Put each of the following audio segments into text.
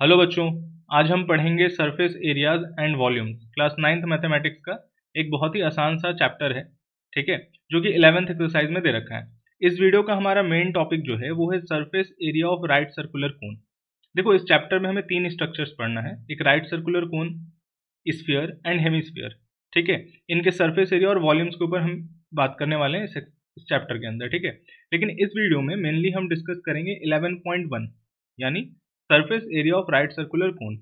Hello बच्चों, आज हम पढ़ेंगे surface areas and volumes. Class 9th mathematics का एक बहुत ही आसान सा चैप्टर है, ठीक है, जो कि 11th एक्सरसाइज में दे रखा है। इस वीडियो का हमारा मेन टॉपिक जो है वो है surface area of right circular कोन। देखो, इस चैप्टर में हमें तीन स्ट्रक्चर्स पढ़ना है, एक right circular cone, sphere and hemisphere, ठीक है। इनके सरफेस एरिया और वॉल्यूम्स के ऊपर हम बात करने वाले हैं इस चैप्टर के अंदर, ठीक है। लेकिन इस वीडियो में मेनली हम डिस्कस करेंगे 11.1 यानी surface area of right circular कोन।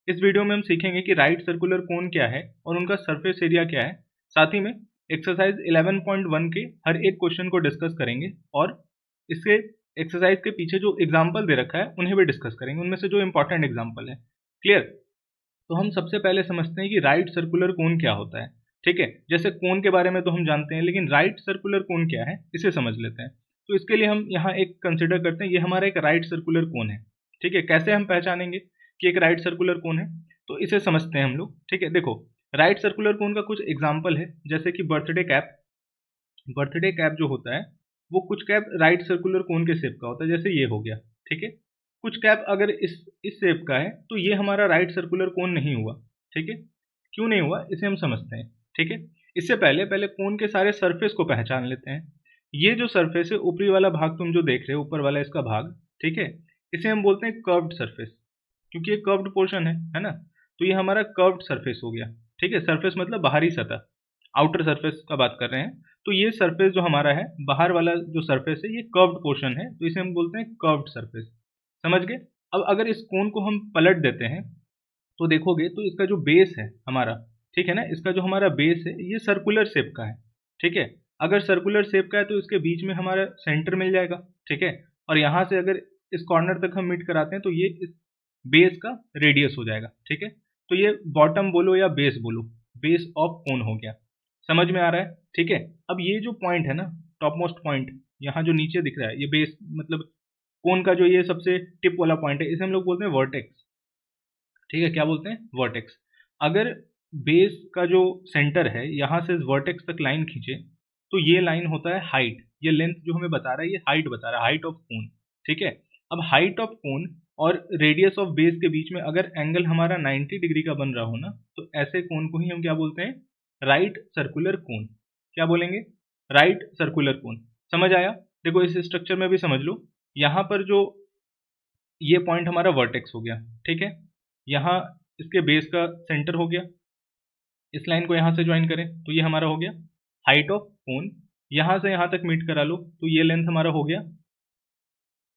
इस वीडियो में हम सीखेंगे कि राइट सर्कुलर कोन क्या है और उनका सरफेस एरिया क्या है। साथ ही में एक्सरसाइज 11.1 के हर एक क्वेश्चन को डिस्कस करेंगे और इसके एक्सरसाइज के पीछे जो एग्जाम्पल दे रखा है उन्हें भी डिस्कस करेंगे, उनमें से जो इंपॉर्टेंट एग्जाम्पल है। क्लियर? तो हम सबसे पहले समझते हैं कि राइट सर्कुलर कोन क्या होता है, ठीक है। जैसे कोन के बारे में तो हम जानते हैं, लेकिन राइट सर्कुलर कोन क्या है इसे समझ लेते हैं। तो इसके लिए हम यहाँ एक कंसिडर करते हैं, ये हमारा एक राइट सर्कुलर कोन है, ठीक है। कैसे हम पहचानेंगे कि एक राइट सर्कुलर कोन है, तो इसे समझते हैं हम लोग, ठीक है। देखो, राइट सर्कुलर कोन का कुछ एग्जाम्पल है, जैसे कि बर्थडे कैप। बर्थडे कैप जो होता है वो कुछ कैप राइट सर्कुलर कोन के शेप का होता है, जैसे ये हो गया, ठीक है। कुछ कैप अगर इस शेप का है तो ये हमारा राइट सर्कुलर कोन नहीं हुआ, ठीक है। क्यों नहीं हुआ इसे हम समझते हैं, ठीक है। इससे पहले पहले कोन के सारे सरफेस को पहचान लेते हैं। ये जो सरफेस है, ऊपरी वाला भाग तुम जो देख रहे हो, ऊपर वाला इसका भाग, ठीक है, इसे हम बोलते हैं कर्व्ड सरफेस, क्योंकि ये कर्व्ड पोर्शन है ना। तो ये हमारा कर्व्ड सरफेस हो गया, ठीक है। सरफेस मतलब बाहरी सतह, आउटर सरफेस का बात कर रहे हैं। तो ये सरफेस जो हमारा है, बाहर वाला जो सरफेस है, ये कर्व्ड पोर्शन है, तो इसे हम बोलते हैं कर्व्ड सरफेस। समझ गए? अब अगर इस कोन को हम पलट देते हैं तो देखोगे तो इसका जो बेस है हमारा, ठीक है ना, इसका जो हमारा बेस है ये सर्कुलर शेप का है, ठीक है। अगर सर्कुलर शेप का है तो इसके बीच में हमारा सेंटर मिल जाएगा, ठीक है। और यहाँ से अगर इस कॉर्नर तक हम मीट कराते हैं तो ये इस बेस का रेडियस हो जाएगा, ठीक है। तो ये बॉटम बोलो या बेस बोलो, बेस ऑफ कोन हो गया। समझ में आ रहा है? ठीक है। अब ये जो पॉइंट है ना, टॉप मोस्ट पॉइंट, यहाँ जो नीचे दिख रहा है, ये बेस मतलब कोन का जो ये सबसे टिप वाला पॉइंट है, इसे हम लोग बोलते हैं वर्टेक्स, ठीक है। क्या बोलते हैं? वर्टेक्स। अगर बेस का जो सेंटर है यहाँ से वर्टेक्स तक लाइन खींचे तो ये लाइन होता है हाइट। ये लेंथ जो हमें बता रहा है ये हाइट बता रहा है, हाइट ऑफ कोन, ठीक है। अब हाइट ऑफ कोन और रेडियस ऑफ बेस के बीच में अगर एंगल हमारा 90 डिग्री का बन रहा हो ना, तो ऐसे कोन को ही हम क्या बोलते हैं? राइट सर्कुलर कोन। क्या बोलेंगे? राइट सर्कुलर कोन। समझ आया? देखो, इस स्ट्रक्चर में भी समझ लो, यहाँ पर जो ये पॉइंट हमारा वर्टेक्स हो गया, ठीक है। यहाँ इसके बेस का सेंटर हो गया। इस लाइन को यहाँ से ज्वाइन करें तो ये हमारा हो गया हाइट ऑफ कोन। यहाँ से यहाँ तक मीट करा लो तो ये लेंथ हमारा हो गया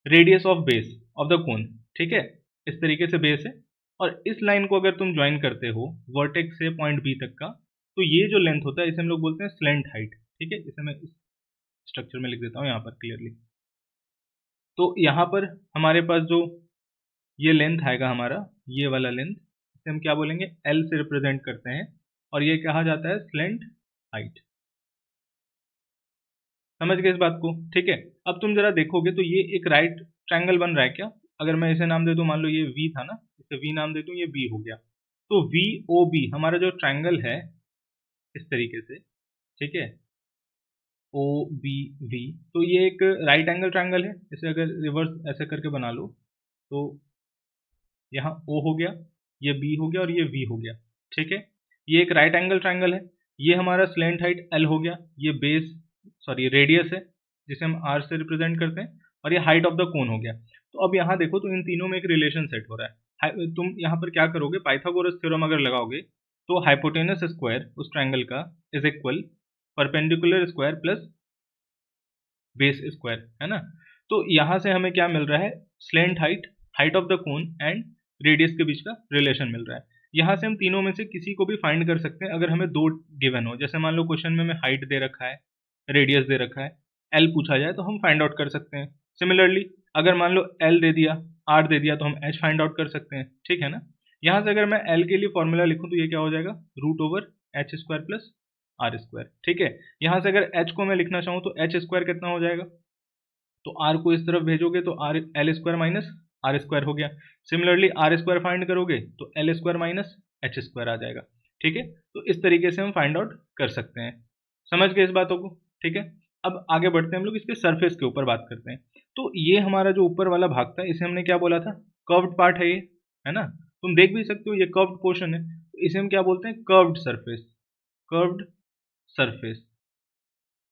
radius of base of the cone, ठीक है। इस तरीके से बेस है। और इस लाइन को अगर तुम ज्वाइन करते हो वर्टेक्स से पॉइंट बी तक का, तो ये जो लेंथ होता है इसे हम लोग बोलते हैं स्लेंट हाइट, ठीक है। इसे मैं इस स्ट्रक्चर में लिख देता हूँ यहाँ पर क्लियरली। तो यहाँ पर हमारे पास जो ये लेंथ आएगा हमारा, ये वाला लेंथ, इसे हम क्या बोलेंगे? एल से रिप्रेजेंट करते हैं और ये कहा जाता है स्लेंट हाइट। समझ गए इस बात को? ठीक है। अब तुम जरा देखोगे तो ये एक राइट ट्रायंगल बन रहा है क्या? अगर मैं इसे नाम दे दूं, मान लो ये वी था ना, इसे वी नाम दे दूं, ये बी हो गया। तो वी ओ बी हमारा जो ट्रायंगल है इस तरीके से, ठीक है, ओ बी वी, तो ये एक राइट एंगल ट्रायंगल है। इसे अगर रिवर्स ऐसे करके बना लो तो यहाँ O हो गया, ये B हो गया और ये V हो गया, ठीक है। ये एक राइट एंगल ट्रायंगल है। ये हमारा स्लेंट हाइट L हो गया, ये बेस सॉरी रेडियस है जिसे हम R से रिप्रेजेंट करते हैं, और ये हाइट ऑफ द कोन हो गया। तो अब यहाँ देखो तो इन तीनों में एक रिलेशन सेट हो रहा है। तुम यहाँ पर क्या करोगे? पाइथागोरस थ्योरम अगर लगाओगे तो हाइपोटेनस स्क्वायर उस ट्रायंगल का is equal perpendicular square plus base square, है ना। तो यहाँ से हमें क्या मिल रहा है? Slant height, height of the cone and radius के बीच का रिलेशन मिल रहा है। यहाँ से हम तीनों में से किसी को भी फाइंड कर सकते हैं अगर हमें दो गिवन हो। जैसे मान लो क्वेश्चन में हमें हाइट दे रखा है, रेडियस दे रखा है, एल पूछा जाए तो हम फाइंड आउट कर सकते हैं। सिमिलरली अगर मान लो एल दे दिया, आर दे दिया, तो हम एच फाइंड आउट कर सकते हैं, ठीक है ना। यहाँ से अगर मैं एल के लिए फॉर्मूला लिखूँ तो ये क्या हो जाएगा? Root over H square plus R square, ठीक है। यहाँ से अगर एच को मैं लिखना चाहूँ तो एच स्क्वायर कितना हो जाएगा? तो आर को इस तरफ भेजोगे तो R L square minus R square हो गया। सिमिलरली आर स्क्वायर फाइंड करोगे तो L square minus H square आ जाएगा, ठीक है। तो इस तरीके से हम फाइंड आउट कर सकते हैं। समझ गए इस बातों को? ठीक है। अब आगे बढ़ते हैं, हम लोग इसके सरफेस के ऊपर बात करते हैं। तो ये हमारा जो ऊपर वाला भाग था इसे हमने क्या बोला था? कर्व्ड पार्ट है ये, है ना। तुम देख भी सकते हो ये कर्व्ड पोर्शन है, तो इसे हम क्या बोलते हैं, कर्व्ड सरफेस, कर्व्ड सरफेस,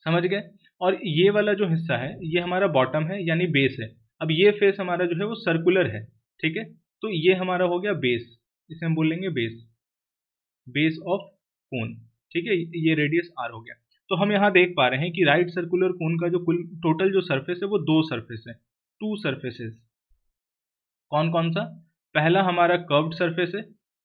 समझ गए। और ये वाला जो हिस्सा है ये हमारा बॉटम है यानी बेस है। अब ये फेस हमारा जो है वो सर्कुलर है, ठीक है, तो ये हमारा हो गया बेस, इसे हम बोलेंगे बेस, बेस ऑफ कोन, ठीक है, ये रेडियस आर हो गया। तो हम यहाँ देख पा रहे हैं कि राइट सर्कुलर कोन का जो कुल टोटल जो सरफेस है वो दो सरफेस है, टू सरफेसेस। कौन कौन सा, पहला हमारा कर्व्ड सरफेस है,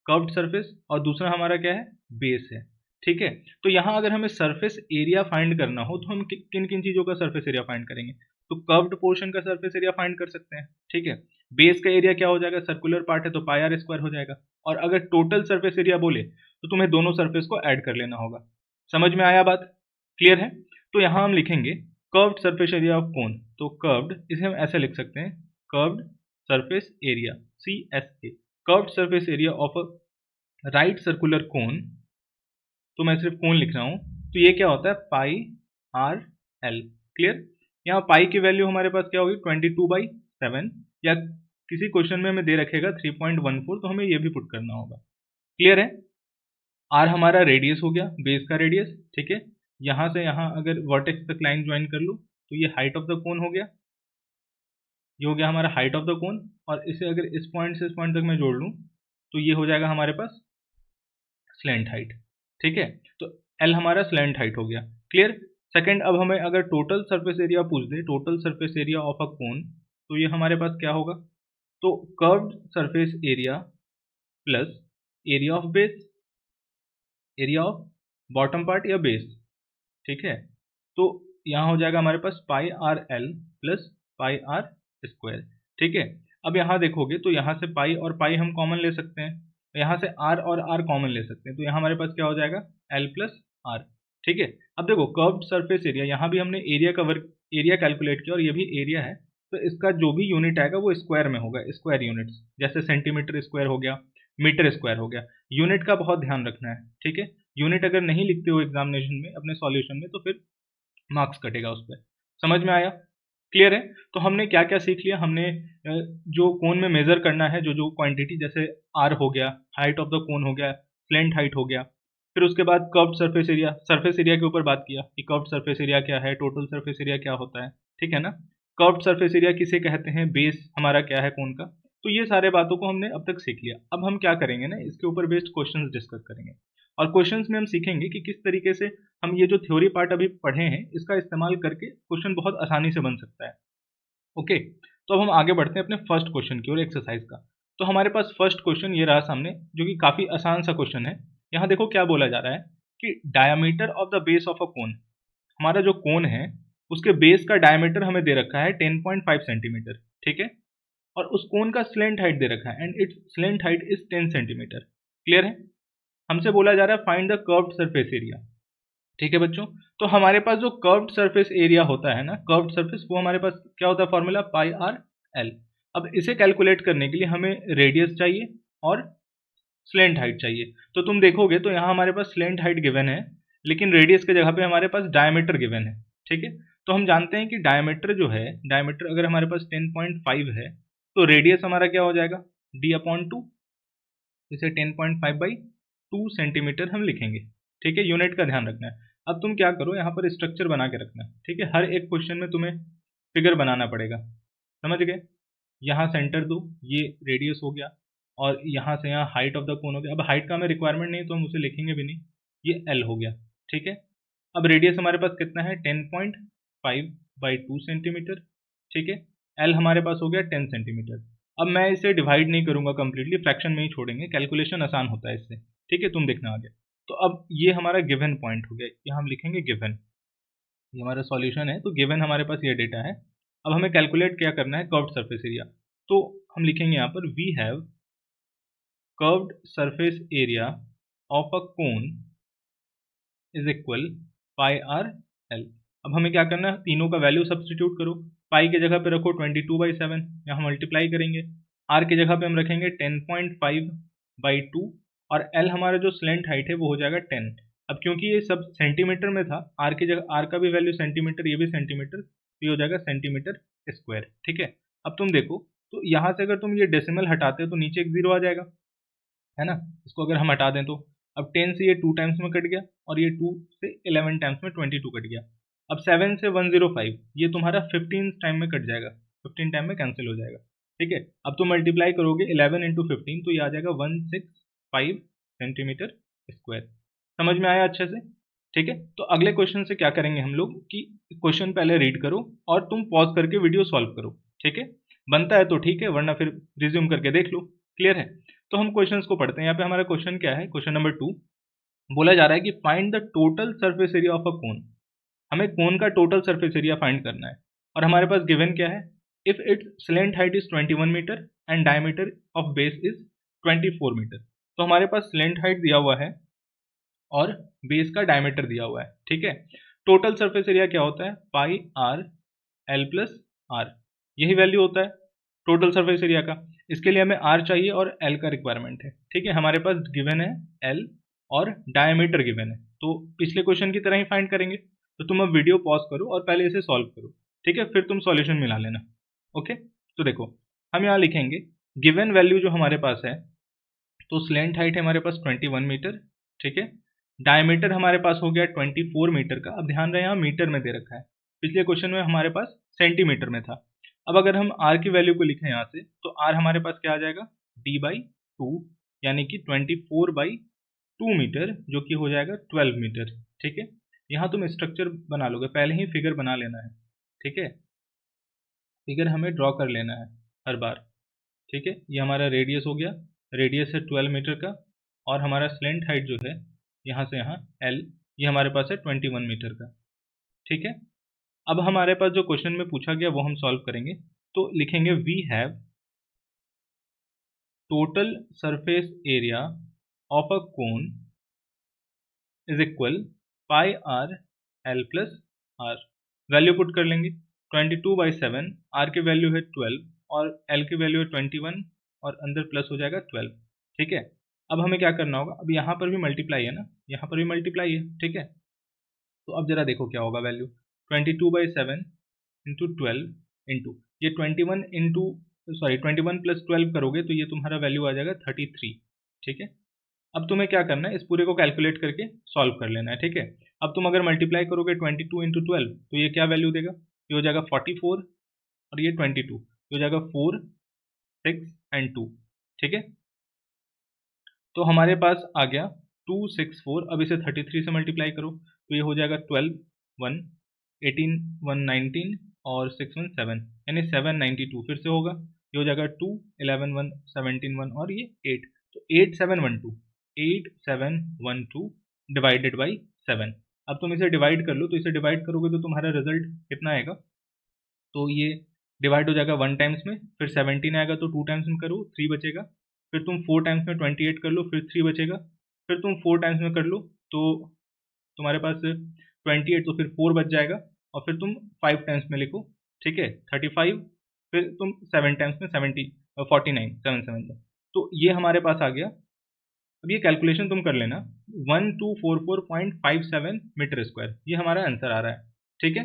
कर्व्ड सरफेस, और दूसरा हमारा क्या है, बेस है, ठीक है। तो यहाँ अगर हमें सरफेस एरिया फाइंड करना हो तो हम किन किन चीज़ों का सरफेस एरिया फाइंड करेंगे, तो कर्व्ड पोर्शन का सरफेस एरिया फाइंड कर सकते हैं, ठीक है। बेस का एरिया क्या हो जाएगा, सर्कुलर पार्ट है तो पाई आर स्क्वायर हो जाएगा। और अगर टोटल सरफेस एरिया बोले तो तुम्हें दोनों सरफेस को ऐड कर लेना होगा। समझ में आया बात, क्लियर है। तो यहाँ हम लिखेंगे curved surface area of cone, तो कर्व्ड इसे हम ऐसे लिख सकते हैं, curved surface area, CSA, curved surface area of a right circular कोन, तो मैं सिर्फ कोन लिख रहा हूं, तो ये क्या होता है, पाई आर एल, क्लियर। यहाँ पाई की वैल्यू हमारे पास क्या होगी, 22/7, या किसी क्वेश्चन में हमें दे रखेगा 3.14, तो हमें ये भी पुट करना होगा, क्लियर है। आर हमारा रेडियस हो गया, बेस का रेडियस, ठीक है। यहाँ से यहाँ अगर वर्टेक्स तक लाइन ज्वाइन कर लूँ तो ये हाइट ऑफ द कोन हो गया, ये हो गया हमारा हाइट ऑफ द कोन। और इसे अगर इस पॉइंट से इस पॉइंट तक मैं जोड़ लूँ तो ये हो जाएगा हमारे पास स्लैंट हाइट, ठीक है। तो एल हमारा स्लैंट हाइट हो गया, क्लियर। सेकंड, अब हमें अगर टोटल सरफेस एरिया पूछ दे, total surface area of a cone, तो ये हमारे पास क्या होगा, तो curved surface area plus area of base, area of bottom part या बेस, ठीक है। तो यहाँ हो जाएगा हमारे पास pi are L plus pi R square, ठीक है। अब यहाँ देखोगे तो यहाँ से पाई और पाई हम कॉमन ले सकते हैं, यहाँ से आर और आर कॉमन ले सकते हैं, तो यहाँ हमारे पास क्या हो जाएगा, एल प्लस आर, ठीक है। अब देखो कर्व्ड सरफेस एरिया, यहाँ भी हमने एरिया का वर्क, एरिया कैलकुलेट किया और ये भी एरिया है, तो इसका जो भी यूनिट आएगा वो स्क्वायर में होगा, स्क्वायर यूनिट्स, जैसे सेंटीमीटर स्क्वायर हो गया, मीटर स्क्वायर हो गया। यूनिट का बहुत ध्यान रखना है, ठीक है। यूनिट अगर नहीं लिखते हो एग्जामिनेशन में अपने सॉल्यूशन में तो फिर मार्क्स कटेगा उस पर, समझ में आया, क्लियर है। तो हमने क्या क्या सीख लिया, हमने जो कोन में मेजर करना है, जो जो क्वांटिटी, जैसे आर हो गया, हाइट ऑफ द कोन हो गया, स्लैंट हाइट हो गया, फिर उसके बाद curved surface area, surface area के ऊपर बात किया कि कर्व्ड सरफेस एरिया क्या है, टोटल सरफेस एरिया क्या होता है, ठीक है ना। कर्व्ड सरफेस एरिया किसे कहते हैं, बेस हमारा क्या है कोन का, तो ये सारे बातों को हमने अब तक सीख लिया। अब हम क्या करेंगे ना, इसके ऊपर बेस्ड क्वेश्चंस डिस्कस करेंगे, और क्वेश्चंस में हम सीखेंगे कि किस तरीके से हम ये जो थ्योरी पार्ट अभी पढ़े हैं इसका इस्तेमाल करके क्वेश्चन बहुत आसानी से बन सकता है, ओके। तो अब हम आगे बढ़ते हैं अपने फर्स्ट क्वेश्चन की ओर, एक्सरसाइज का। तो हमारे पास फर्स्ट क्वेश्चन ये रहा सामने, जो कि काफ़ी आसान सा क्वेश्चन है। यहाँ देखो क्या बोला जा रहा है कि diameter of the base of a cone, हमारा जो कोन है उसके बेस का डायमीटर हमें दे रखा है 10.5 सेंटीमीटर, ठीक है। और उस कोन का स्लेंट हाइट दे रखा है and it's slant height is 10 centimetre, clear है। हमसे बोला जा रहा है find the curved surface area, ठीक है बच्चों। तो हमारे पास जो कर्व्ड सरफेस एरिया होता है ना, कर्व्ड सरफेस, वो हमारे पास क्या होता है, फॉर्मूला पाई आर एल। अब इसे कैलकुलेट करने के लिए हमें रेडियस चाहिए और स्लेंट हाइट चाहिए। तो तुम देखोगे तो यहाँ हमारे पास स्लेंट हाइट गिवन है, लेकिन रेडियस की जगह पे हमारे पास डायमीटर गिवन है, ठीक है। तो हम जानते हैं कि डायमीटर जो है, डायमीटर अगर हमारे पास 10.5 है तो रेडियस हमारा क्या हो जाएगा, d/2, इसे 10.5/2 सेंटीमीटर हम लिखेंगे, ठीक है। यूनिट का ध्यान रखना है। अब तुम क्या करो, यहाँ पर स्ट्रक्चर बना के रखना है, ठीक है। हर एक क्वेश्चन में तुम्हें फिगर बनाना पड़ेगा, समझ गए। यहाँ सेंटर दो, ये रेडियस हो गया, और यहाँ से यहाँ हाइट ऑफ द कोन हो गया। अब हाइट का हमें रिक्वायरमेंट नहीं है तो हम उसे लिखेंगे भी नहीं, ये एल हो गया, ठीक है। अब रेडियस हमारे पास कितना है, 10.5/2 सेंटीमीटर, ठीक है। एल हमारे पास हो गया 10 सेंटीमीटर। अब मैं इसे डिवाइड नहीं करूंगा कंप्लीटली, फ्रैक्शन में ही छोड़ेंगे, कैलकुलेशन आसान होता है इससे, ठीक है। तुम देखना आगे। तो अब ये हमारा गिवन पॉइंट हो गया, यहाँ हम लिखेंगे गिवन, ये हमारा सॉल्यूशन है, तो गिवन हमारे पास ये डेटा है। अब हमें कैलकुलेट क्या करना है, कर्व्ड सरफेस एरिया। तो हम लिखेंगे यहाँ पर we have curved surface area of a cone is equal pi are R. L हमें क्या करना है, तीनों का वैल्यू सब्सटीट्यूट करो। पाई की जगह पे रखो 22/7, यहाँ मल्टीप्लाई करेंगे। आर की जगह पे हम रखेंगे 10.5/2, और एल हमारा जो स्लेंट हाइट है वो हो जाएगा 10। अब क्योंकि ये सब सेंटीमीटर में था, आर की जगह, आर का भी वैल्यू सेंटीमीटर, ये भी सेंटीमीटर, तो ये हो जाएगा सेंटीमीटर स्क्वायर, ठीक है। अब तुम देखो तो यहाँ से अगर तुम ये डेसिमल हटाते हो तो नीचे एक 0 आ जाएगा, है ना। इसको अगर हम हटा दें तो अब 10 से ये 2 टाइम्स में कट गया और ये 2 से 11 टाइम्स में 22 कट गया। अब 7 से 105 ये तुम्हारा 15 टाइम में कट जाएगा, 15 टाइम में कैंसिल हो जाएगा, ठीक है। अब तुम मल्टीप्लाई करोगे 11 इंटू 15 तो ये आ जाएगा 165 सेंटीमीटर स्क्वायर। समझ में आया अच्छे से, ठीक है। तो अगले क्वेश्चन से क्या करेंगे हम लोग कि क्वेश्चन पहले रीड करो और तुम पॉज करके वीडियो सॉल्व करो, ठीक है। बनता है तो ठीक है, वरना फिर रिज्यूम करके देख लो। क्लियर है। तो हम क्वेश्चंस को पढ़ते हैं। यहाँ पे हमारा क्वेश्चन क्या है, क्वेश्चन नंबर 2 बोला जा रहा है कि find the total surface area of a cone. हमें कोन का टोटल सरफेस एरिया फाइंड करना है और हमारे पास गिवन क्या है, if it's slant height is 21 metre and diameter of base is 24 metre. तो हमारे पास स्लैंट हाइट दिया हुआ है और बेस का डायमीटर दिया हुआ है, ठीक है। टोटल सरफेस एरिया क्या होता है, पाई आर एल प्लस आर, यही वैल्यू होता है टोटल सरफेस एरिया का। इसके लिए हमें आर चाहिए और एल का रिक्वायरमेंट है, ठीक है। हमारे पास गिवन है एल और डायमीटर गिवन है, तो पिछले क्वेश्चन की तरह ही फाइंड करेंगे। तो तुम अब वीडियो पॉज करो और पहले इसे सॉल्व करो, ठीक है, फिर तुम सॉल्यूशन मिला लेना। ओके, तो देखो हम यहाँ लिखेंगे गिवन वैल्यू जो हमारे पास है, तो स्लैंट हाइट है हमारे पास 21 मीटर, ठीक है। डायमीटर हमारे पास हो गया 24 मीटर का। अब ध्यान रहे यहाँ मीटर में दे रखा है, पिछले क्वेश्चन में हमारे पास सेंटीमीटर में था। अब अगर हम आर की वैल्यू को लिखें यहाँ से, तो आर हमारे पास क्या आ जाएगा, d/2 यानी कि 24/2 मीटर, जो कि हो जाएगा 12 मीटर, ठीक है। यहाँ तुम स्ट्रक्चर बना लोगे, पहले ही फिगर बना लेना है, ठीक है। फिगर हमें ड्रॉ कर लेना है हर बार, ठीक है। ये हमारा रेडियस हो गया, रेडियस है 12 मीटर का, और हमारा स्लैंट हाइट जो है यहाँ से यहाँ एल, ये हमारे पास है 21 मीटर का, ठीक है। अब हमारे पास जो क्वेश्चन में पूछा गया वो हम सॉल्व करेंगे। तो लिखेंगे we have total surface area of a cone is equal pi are L plus R. Value put कर लेंगे 22/7, आर की वैल्यू है 12 और एल की वैल्यू है 21 और अंदर प्लस हो जाएगा 12, ठीक है। अब हमें क्या करना होगा, अब यहाँ पर भी मल्टीप्लाई है ना, यहाँ पर भी मल्टीप्लाई है, ठीक है। तो अब जरा देखो क्या होगा वैल्यू, 22/7 इंटू 12 इंटू ये 21 इंटू 21 प्लस 12 करोगे तो ये तुम्हारा वैल्यू आ जाएगा 33, ठीक है। अब तुम्हें क्या करना है, इस पूरे को कैलकुलेट करके सॉल्व कर लेना है, ठीक है। अब तुम अगर मल्टीप्लाई करोगे 22 इंटू 12 तो ये क्या वैल्यू देगा, ये हो जाएगा 44 और ये 22, ये हो जाएगा 4, 6 एंड 2, ठीक है। तो हमारे पास आ गया 264। अब इसे 33 से मल्टीप्लाई करो तो ये हो जाएगा 12 1 18 1 19 और 6 1 7, यानी 792 फिर से होगा, ये हो जाएगा 2 11 1 17 1 और ये 8, तो 8712 डिवाइडेड बाई 7। अब तुम इसे डिवाइड कर लो, तो इसे डिवाइड करोगे तो तुम्हारा रिजल्ट कितना आएगा, तो ये डिवाइड हो जाएगा 1 टाइम्स में, फिर 17 आएगा तो 2 टाइम्स में करो 3 बचेगा, फिर तुम 4 टाइम्स में 28 कर लो, फिर 3 बचेगा, फिर तुम 4 टाइम्स में कर लो तो तुम्हारे पास 28, तो फिर 4 बच जाएगा, और फिर तुम 5 टाइम्स में लिखो, ठीक है 35, फिर तुम 7 टाइम्स में 49 7 7, तो ये हमारे पास आ गया। अब ये कैलकुलेशन तुम कर लेना 1244.57 मीटर स्क्वायर, ये हमारा आंसर आ रहा है, ठीक है।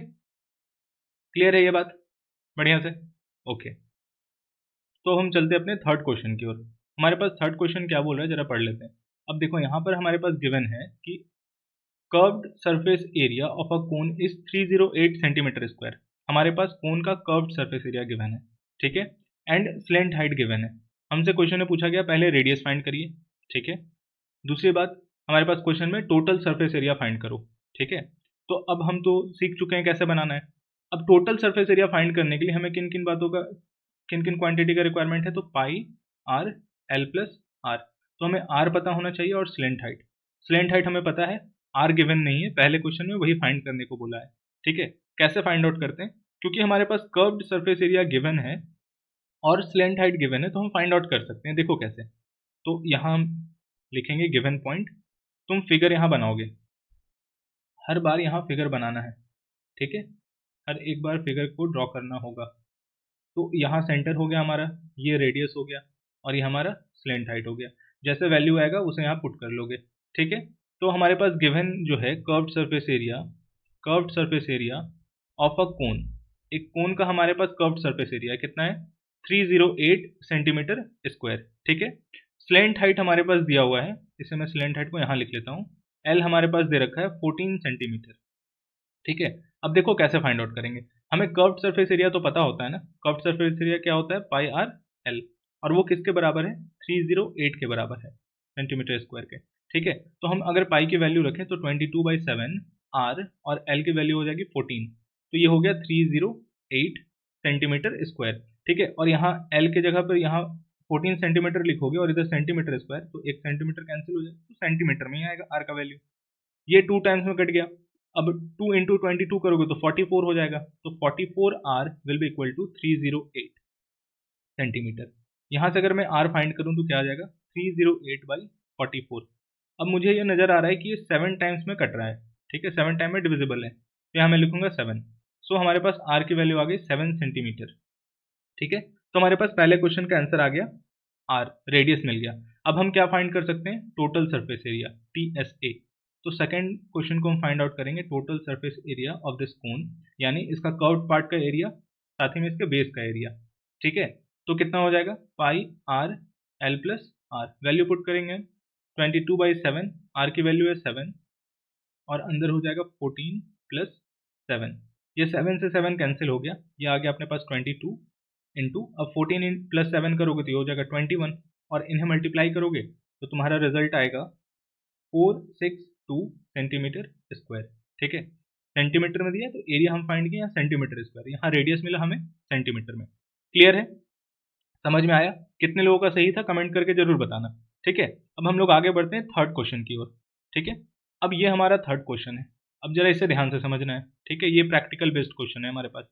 क्लियर है ये बात, बढ़िया से, ओके। तो हम चलते अपने थर्ड क्वेश्चन की ओर। हमारे पास थर्ड क्वेश्चन क्या बोल रहा है जरा पढ़ लेते हैं। अब देखो यहाँ पर हमारे पास गिवन है कि curved surface area of a cone is 308 centimetre square. हमारे पास कोन का कर्व्ड सरफेस एरिया गिवन है, ठीक है, एंड स्लैंट हाइट गिवन है। हमसे क्वेश्चन में पूछा गया पहले रेडियस फाइंड करिए, ठीक है। दूसरी बात हमारे पास क्वेश्चन में टोटल सरफेस एरिया फाइंड करो, ठीक है। तो अब हम तो सीख चुके हैं कैसे बनाना है। अब टोटल सरफेस एरिया फाइंड करने के लिए हमें किन किन बातों का, किन किन क्वांटिटी का रिक्वायरमेंट है, तो पाई आर एल प्लस आर। तो हमें आर पता होना चाहिए और स्लैंट हाइट, स्लैंट हाइट हमें पता है, आर गिवन नहीं है, पहले क्वेश्चन में वही फाइंड करने को बोला है, ठीक है। कैसे फाइंड आउट करते हैं, क्योंकि हमारे पास कर्व्ड सरफेस एरिया गिवन है और स्लैंट हाइट गिवन है, तो हम फाइंड आउट कर सकते हैं। देखो कैसे, तो यहाँ हम लिखेंगे गिवन पॉइंट, तुम फिगर यहाँ बनाओगे, हर बार यहाँ फिगर बनाना है, ठीक है, हर एक बार फिगर को ड्रॉ करना होगा। तो यहाँ सेंटर हो गया हमारा, ये रेडियस हो गया और ये हमारा स्लैंट हाइट हो गया। जैसे वैल्यू आएगा उसे यहाँ पुट कर लोगे, ठीक है। तो हमारे पास गिवन जो है curved surface area, curved surface area of a cone, एक कोन का हमारे पास कर्व्ड सरफेस एरिया कितना है 308 सेंटीमीटर स्क्वायर। ठीक है, स्लेंट हाइट हमारे पास दिया हुआ है, इसे मैं स्लेंट हाइट को यहाँ लिख लेता हूँ। एल हमारे पास दे रखा है 14 सेंटीमीटर। ठीक है, अब देखो कैसे फाइंड आउट करेंगे। हमें कर्व्ड सरफेस एरिया तो पता होता है ना, कर्व्ड सरफेस एरिया क्या होता है, पाई आर एल, और वो किसके बराबर है, 308 के बराबर है सेंटीमीटर स्क्वायर के। ठीक है, तो हम अगर पाई की वैल्यू रखें तो 22/7 आर और एल की वैल्यू हो जाएगी 14, तो ये हो गया 308 सेंटीमीटर स्क्वायर। ठीक है, और यहाँ एल की जगह पर यहाँ 14 सेंटीमीटर लिखोगे और इधर सेंटीमीटर स्क्वायर, तो एक सेंटीमीटर कैंसिल हो जाएगा, तो सेंटीमीटर में ही आएगा आर का वैल्यू। ये 2 टाइम्स में कट गया, अब 2 इंटू 22 करोगे तो 44 हो जाएगा, तो 44 R will be equal to 308 centimetre. यहाँ से अगर मैं आर फाइंड करूँ तो क्या आ जाएगा, 308/44। अब मुझे ये नज़र आ रहा है कि ये 7 टाइम्स में कट रहा है। ठीक है, 7 टाइम में डिविजिबल है, तो यहाँ मैं लिखूंगा 7। सो हमारे पास आर की वैल्यू आ गई 7 सेंटीमीटर। ठीक है, तो हमारे पास पहले क्वेश्चन का आंसर आ गया, आर रेडियस मिल गया। अब हम क्या फाइंड कर सकते हैं, टोटल सरफेस एरिया, TSA। तो सेकंड क्वेश्चन को हम फाइंड आउट करेंगे, total surface area of this cone, यानी इसका कर्व्ड पार्ट का एरिया, साथ ही में इसके बेस का एरिया। ठीक है, तो कितना हो जाएगा, pi are L plus R, value put करेंगे 22/7, आर की वैल्यू है 7 और अंदर हो जाएगा 14 प्लस 7, ये 7 से 7 कैंसिल हो गया, ये आ गया अपने पास 22 इंटू, अब 14 प्लस 7 करोगे तो ये हो जाएगा 21, और इन्हें मल्टीप्लाई करोगे तो तुम्हारा रिजल्ट आएगा 462 सेंटीमीटर स्क्वायर। ठीक है, सेंटीमीटर में दिया तो एरिया हम फाइंड किया सेंटीमीटर स्क्वायर, यहाँ रेडियस मिला हमें सेंटीमीटर में। क्लियर है, समझ में आया? कितने लोगों का सही था कमेंट करके जरूर बताना। ठीक है, अब हम लोग आगे बढ़ते हैं थर्ड क्वेश्चन की ओर। ठीक है, अब ये हमारा थर्ड क्वेश्चन है, अब जरा इसे ध्यान से समझना है। ठीक है, ये प्रैक्टिकल बेस्ड क्वेश्चन है हमारे पास।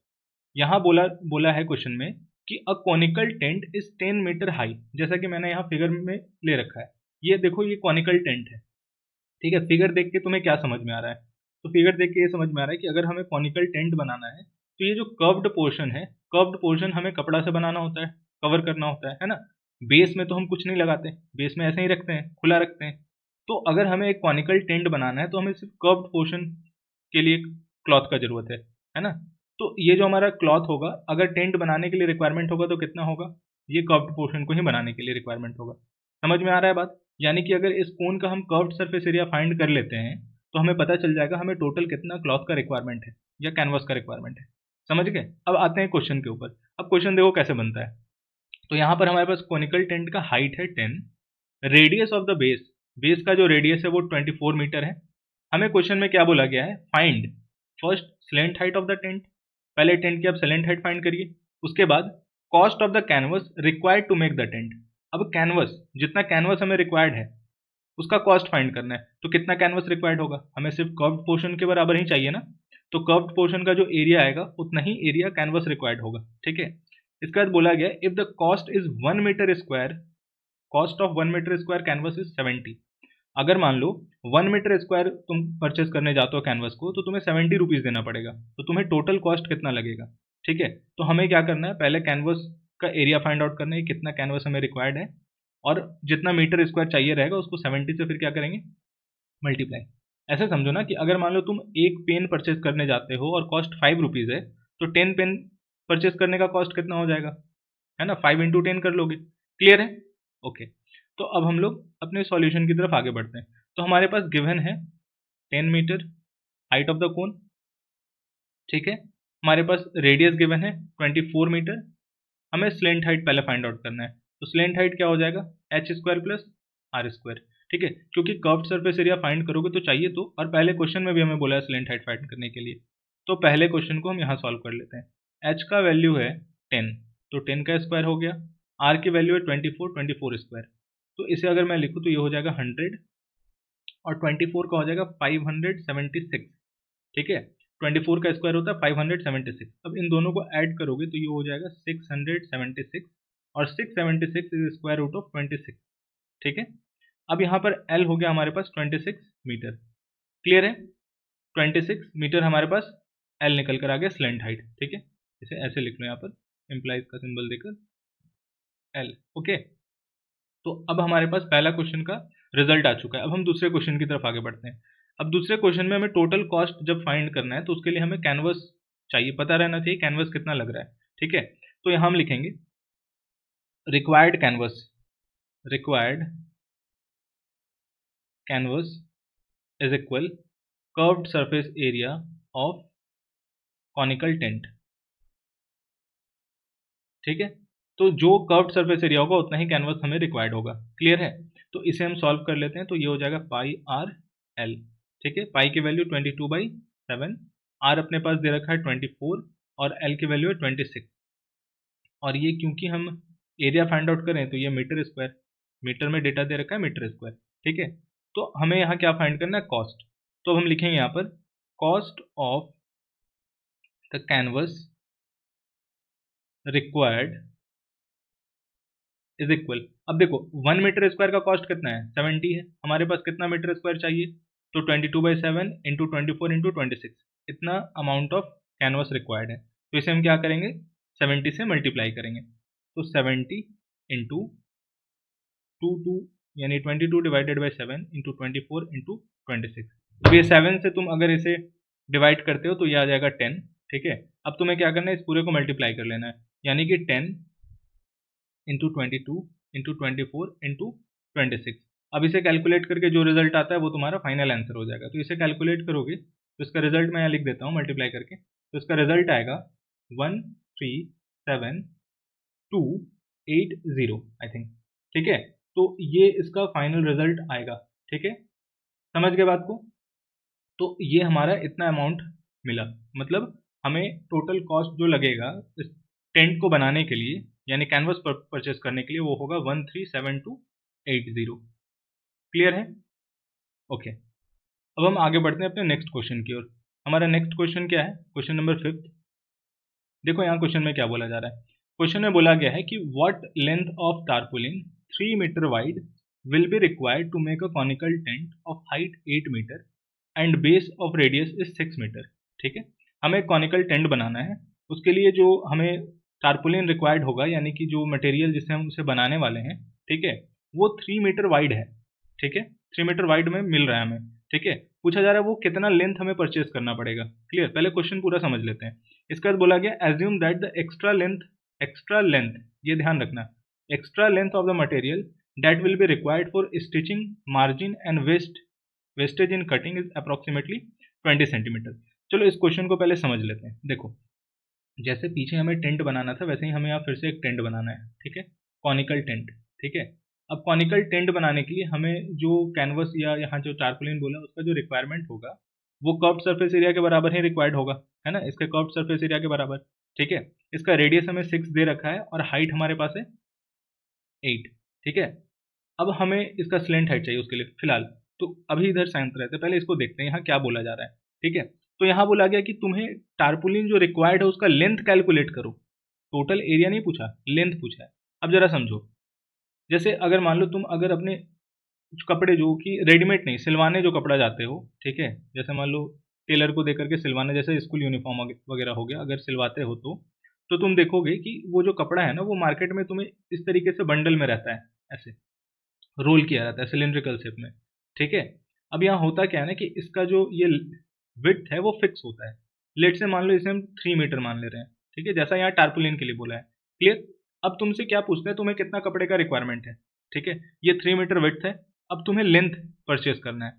यहाँ बोला है क्वेश्चन में कि a conical tent is 10 metre high, जैसा कि मैंने यहाँ फिगर में ले रखा है। ये देखो, ये कॉनिकल टेंट है। ठीक है, फिगर देख के तुम्हें क्या समझ में आ रहा है, तो फिगर देख के ये समझ में आ रहा है कि अगर हमें कॉनिकल टेंट बनाना है तो ये जो कर्व्ड पोर्शन है, कर्व्ड पोर्शन हमें कपड़ा से बनाना होता है, कवर करना होता है ना। बेस में तो हम कुछ नहीं लगाते, बेस में ऐसे ही रखते हैं, खुला रखते हैं। तो अगर हमें एक कॉनिकल टेंट बनाना है तो हमें सिर्फ कर्व्ड पोर्शन के लिए क्लॉथ का जरूरत है ना। तो ये जो हमारा क्लॉथ होगा, अगर टेंट बनाने के लिए रिक्वायरमेंट होगा तो कितना होगा, ये कर्व्ड पोर्शन को ही बनाने के लिए रिक्वायरमेंट होगा। समझ में आ रहा है बात? यानी कि अगर इस कोन का हम कर्व्ड सरफेस एरिया फाइंड कर लेते हैं तो हमें पता चल जाएगा हमें टोटल कितना क्लॉथ का रिक्वायरमेंट है या कैनवस का रिक्वायरमेंट है। समझ गए? अब आते हैं क्वेश्चन के ऊपर। अब क्वेश्चन देखो कैसे बनता है। तो यहाँ पर हमारे पास कोनिकल टेंट का हाइट है 10, radius of the base, base का जो रेडियस है वो 24 मीटर है। हमें क्वेश्चन में क्या बोला गया है, find first slant height of the tent, पहले टेंट की आप स्लेंट हाइट फाइंड करिए, उसके बाद cost of the canvas required to make the tent. अब कैनवस, जितना कैनवस हमें रिक्वायर्ड है उसका कॉस्ट फाइंड करना है, तो कितना कैनवस रिक्वायर्ड होगा, हमें सिर्फ कर्व्ड पोर्शन के बराबर ही चाहिए ना, तो कर्व्ड पोर्शन का जो एरिया आएगा उतना ही एरिया कैनवस रिक्वायर्ड होगा। ठीक है, इसके बाद बोला गया if the cost is 1 metre square, cost of 1 metre square canvas is 70। अगर मान लो 1 मीटर स्क्वायर तुम परचेस करने जाते हो कैनवस को, तो तुम्हें 70 रुपीज़ देना पड़ेगा, तो तुम्हें टोटल कॉस्ट कितना लगेगा। ठीक है, तो हमें क्या करना है, पहले कैनवस का एरिया फाइंड आउट करना है, कितना कैनवस हमें रिक्वायर्ड है, और जितना मीटर स्क्वायर चाहिए रहेगा उसको 70 से फिर क्या करेंगे, मल्टीप्लाई। ऐसे समझो ना कि अगर मान लो तुम एक पेन परचेस करने जाते हो और कॉस्ट 5 रुपीज़ है, तो 10 पेन परचेस करने का कॉस्ट कितना हो जाएगा, है ना, 5 इंटू 10 कर लोगे। क्लियर है? ओके, तो अब हम लोग अपने सॉल्यूशन की तरफ आगे बढ़ते हैं। तो हमारे पास गिवन है 10 metre height of the cone. ठीक है, हमारे पास रेडियस गिवन है 24 मीटर। हमें स्लेंट हाइट पहले फाइंड आउट करना है, तो स्लेंट हाइट क्या हो जाएगा, h square plus R square. ठीक है, क्योंकि कर्व्ड सरफेस एरिया फाइंड करोगे तो चाहिए तो, और पहले क्वेश्चन में भी हमें बोला है स्लेंट हाइट फाइंड करने के लिए, तो पहले क्वेश्चन को हम यहाँ सॉल्व कर लेते हैं। h का वैल्यू है 10, तो 10 का स्क्वायर हो गया, r की वैल्यू है 24 स्क्वायर, तो इसे अगर मैं लिखूँ तो ये हो जाएगा 100, और 24 का हो जाएगा 576। ठीक है, 24 का स्क्वायर होता है 576, अब इन दोनों को ऐड करोगे तो ये हो जाएगा 676, और 676 इज स्क्वायर रूट ऑफ 26। ठीक है, अब यहाँ पर L हो गया हमारे पास 26 मीटर। क्लियर है? 26 मीटर हमारे पास L निकल कर आ गया स्लेंट हाइट। ठीक है, इसे ऐसे लिख लो यहाँ पर, इम्प्लाइज का सिंबल देकर L। ओके, तो अब हमारे पास पहला क्वेश्चन का रिजल्ट आ चुका है। अब हम दूसरे क्वेश्चन की तरफ आगे बढ़ते हैं। अब दूसरे क्वेश्चन में हमें टोटल कॉस्ट जब फाइंड करना है तो उसके लिए हमें कैनवस चाहिए, पता रहना चाहिए कैनवस कितना लग रहा है। ठीक है, तो यहाँ हम लिखेंगे required canvas is equal curved surface area of conical tent. ठीक है, तो जो कर्व्ड सरफेस एरिया होगा उतना ही कैनवस हमें रिक्वायर्ड होगा। क्लियर है? तो इसे हम सॉल्व कर लेते हैं, तो ये हो जाएगा पाई आर एल। ठीक है, पाई की वैल्यू 22/7, आर अपने पास दे रखा है 24 और एल की वैल्यू है 26। और ये क्योंकि हम एरिया फाइंड आउट करें तो ये मीटर स्क्वायर, मीटर में डेटा दे रखा है मीटर स्क्वायर। ठीक है, तो हमें यहाँ क्या फाइंड करना है? कॉस्ट। तो हम लिखेंगे यहाँ पर cost of the canvas required is equal, अब देखो 1 मीटर स्क्वायर का कॉस्ट कितना है? 70 है। हमारे पास कितना मीटर स्क्वायर चाहिए? तो 22/7 इंटू 24 इंटू 26, इतना अमाउंट ऑफ कैनवस रिक्वायर्ड है। तो इसे हम क्या करेंगे? 70 से मल्टीप्लाई करेंगे। तो 70 इंटू 22 यानी 22 डिवाइडेड बाई 7 इंटू 24 इंटू 26। अब ये 7 से तुम अगर इसे डिवाइड करते हो तो ये आ जाएगा 10। ठीक है, अब तुम्हें क्या करना है? इस पूरे को मल्टीप्लाई कर लेना है, यानी कि 10 इंटू 22 इंटू 24 इंटू 26। अब इसे कैलकुलेट करके जो रिजल्ट आता है वो तुम्हारा फाइनल आंसर हो जाएगा। तो इसे कैलकुलेट करोगे तो इसका रिजल्ट मैं यहाँ लिख देता हूँ मल्टीप्लाई करके। तो इसका रिजल्ट आएगा 137280 आई थिंक। ठीक है, तो ये इसका फाइनल रिजल्ट आएगा। ठीक है, समझ गए बात को? तो ये हमारा इतना अमाउंट मिला, मतलब हमें टोटल कॉस्ट जो लगेगा इस टेंट को बनाने के लिए यानी कैनवस परचेस करने के लिए वो होगा 137280। क्लियर है? ओके, अब हम आगे बढ़ते हैं अपने नेक्स्ट क्वेश्चन की ओर। हमारा नेक्स्ट क्वेश्चन क्या है? Question number 5। देखो यहाँ क्वेश्चन में क्या बोला जा रहा है। क्वेश्चन में बोला गया है कि what length of tarpaulin 3 metre wide will be required to make a conical tent of height 8 metre and base of radius is 6 metre. ठीक है, हमें कॉनिकल टेंट बनाना है, उसके लिए जो हमें टारपोलिन रिक्वायर्ड होगा यानी कि जो मटेरियल जिससे हम उसे बनाने वाले हैं, ठीक है, वो 3 मीटर वाइड है। ठीक है, 3 मीटर वाइड में मिल रहा है हमें। ठीक है, पूछा जा रहा है वो कितना लेंथ हमें परचेज करना पड़ेगा। क्लियर, पहले क्वेश्चन पूरा समझ लेते हैं। इसके बाद बोला गया assume that the extra length, ये ध्यान रखना, extra length of the material that will be required for stitching margin and wastage in cutting is approximately 20 centimetre. चलो इस क्वेश्चन को पहले समझ लेते हैं। देखो, जैसे पीछे हमें टेंट बनाना था वैसे ही हमें यहाँ फिर से एक टेंट बनाना है। ठीक है, कॉनिकल टेंट। ठीक है, अब कॉनिकल टेंट बनाने के लिए हमें जो कैनवस या यहाँ जो टारपोलिन बोला उसका जो रिक्वायरमेंट होगा वो कर्व्ड सरफेस एरिया के बराबर ही रिक्वायर्ड होगा, है ना, इसके कर्व्ड सरफेस एरिया के बराबर। ठीक है, इसका रेडियस हमें 6 दे रखा है और हाइट हमारे पास है 8। ठीक है, अब हमें इसका स्लेंट हाइट चाहिए उसके लिए फिलहाल। तो अभी इधर शांत रहते हैं, पहले इसको देखते हैं यहाँ क्या बोला जा रहा है। ठीक है, तो यहाँ बोला गया कि तुम्हें टारपोलिन जो रिक्वायर्ड है उसका लेंथ कैलकुलेट करो। टोटल एरिया नहीं पूछा, लेंथ पूछा है। अब जरा समझो, जैसे अगर मान लो तुम अगर अपने कपड़े जो कि रेडीमेड नहीं सिलवाने जो कपड़ा जाते हो, ठीक है, जैसे मान लो टेलर को देकर के सिलवाने, जैसे स्कूल यूनिफॉर्म वगैरह हो गया, अगर सिलवाते हो तो तुम देखोगे कि वो जो कपड़ा है ना वो मार्केट में तुम्हें इस तरीके से बंडल में रहता है, ऐसे रोल किया जाता है सिलेंड्रिकल शेप में। ठीक है, अब यहाँ होता क्या है ना कि इसका जो ये विड्थ है वो फिक्स होता है। लेट से मान लो इसे हम 3 मीटर मान ले रहे हैं। ठीक है, जैसा यहाँ टारपोलिन के लिए बोला है। क्लियर, अब तुमसे क्या पूछते हैं, तुम्हें कितना कपड़े का रिक्वायरमेंट है। ठीक है, ये 3 मीटर विड्थ है, अब तुम्हें लेंथ परचेज करना है।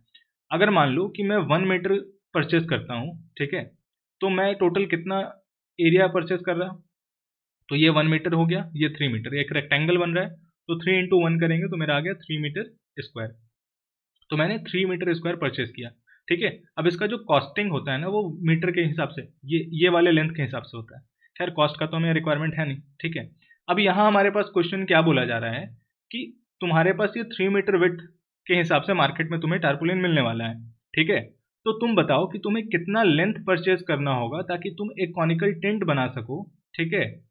अगर मान लो कि मैं 1 मीटर परचेज करता हूँ, ठीक है, तो मैं टोटल कितना एरिया परचेज कर रहा हूँ? तो ये 1 मीटर हो गया, ये 3 मीटर, एक रेक्टेंगल बन रहा है, तो 3 इंटू 1 करेंगे तो मेरा आ गया 3 मीटर स्क्वायर। तो मैंने 3 मीटर स्क्वायर परचेज किया। ठीक है, अब इसका जो कॉस्टिंग होता है ना वो मीटर के हिसाब से, ये वाले लेंथ के हिसाब से होता है। खैर कॉस्ट का तो हमें रिक्वायरमेंट है नहीं। ठीक है, अब यहाँ हमारे पास क्वेश्चन क्या बोला जा रहा है कि तुम्हारे पास ये 3 मीटर विड्थ के हिसाब से मार्केट में तुम्हें टारपोलिन मिलने वाला है। ठीक है, तो तुम बताओ कि तुम्हें कितना लेंथ परचेज करना होगा ताकि तुम एक कॉनिकल टेंट बना सको। ठीक है,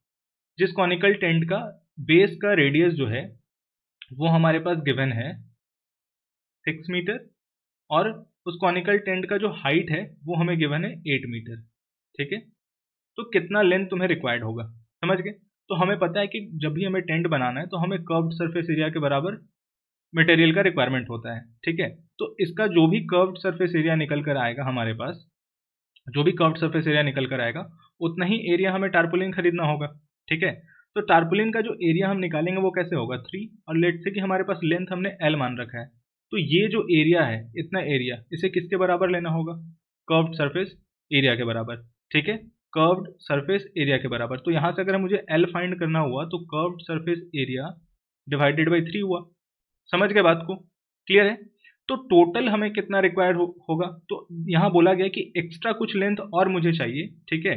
जिस कॉनिकल टेंट का बेस का रेडियस जो है वो हमारे पास गिवन है 6 मीटर और उस कॉनिकल टेंट का जो हाइट है वो हमें गिवन है 8 मीटर। ठीक है, तो कितना लेंथ तुम्हें रिक्वायर्ड होगा, समझ गए? तो हमें पता है कि जब भी हमें टेंट बनाना है तो हमें कर्व्ड सरफेस एरिया के बराबर मटेरियल का रिक्वायरमेंट होता है। ठीक है, तो इसका जो भी कर्व्ड सरफेस एरिया निकल कर आएगा हमारे पास, जो भी कर्व्ड सरफेस एरिया निकल कर आएगा उतना ही एरिया हमें टारपोलिन खरीदना होगा। ठीक है, तो टारपुलिन का जो एरिया हम निकालेंगे वो कैसे होगा 3, और लेट से कि हमारे पास लेंथ हमने L मान रखा है, तो ये जो एरिया है इतना एरिया इसे किसके बराबर लेना होगा, कर्व्ड सरफेस एरिया के बराबर, ठीक है, कर्व्ड सरफेस एरिया के बराबर। तो यहाँ से अगर मुझे L फाइंड करना हुआ तो curved surface area divided by 3 हुआ। समझ गए बात को, क्लियर है। तो टोटल हमें कितना रिक्वायर्ड होगा, तो यहाँ बोला गया कि एक्स्ट्रा कुछ लेंथ और मुझे चाहिए, ठीक है,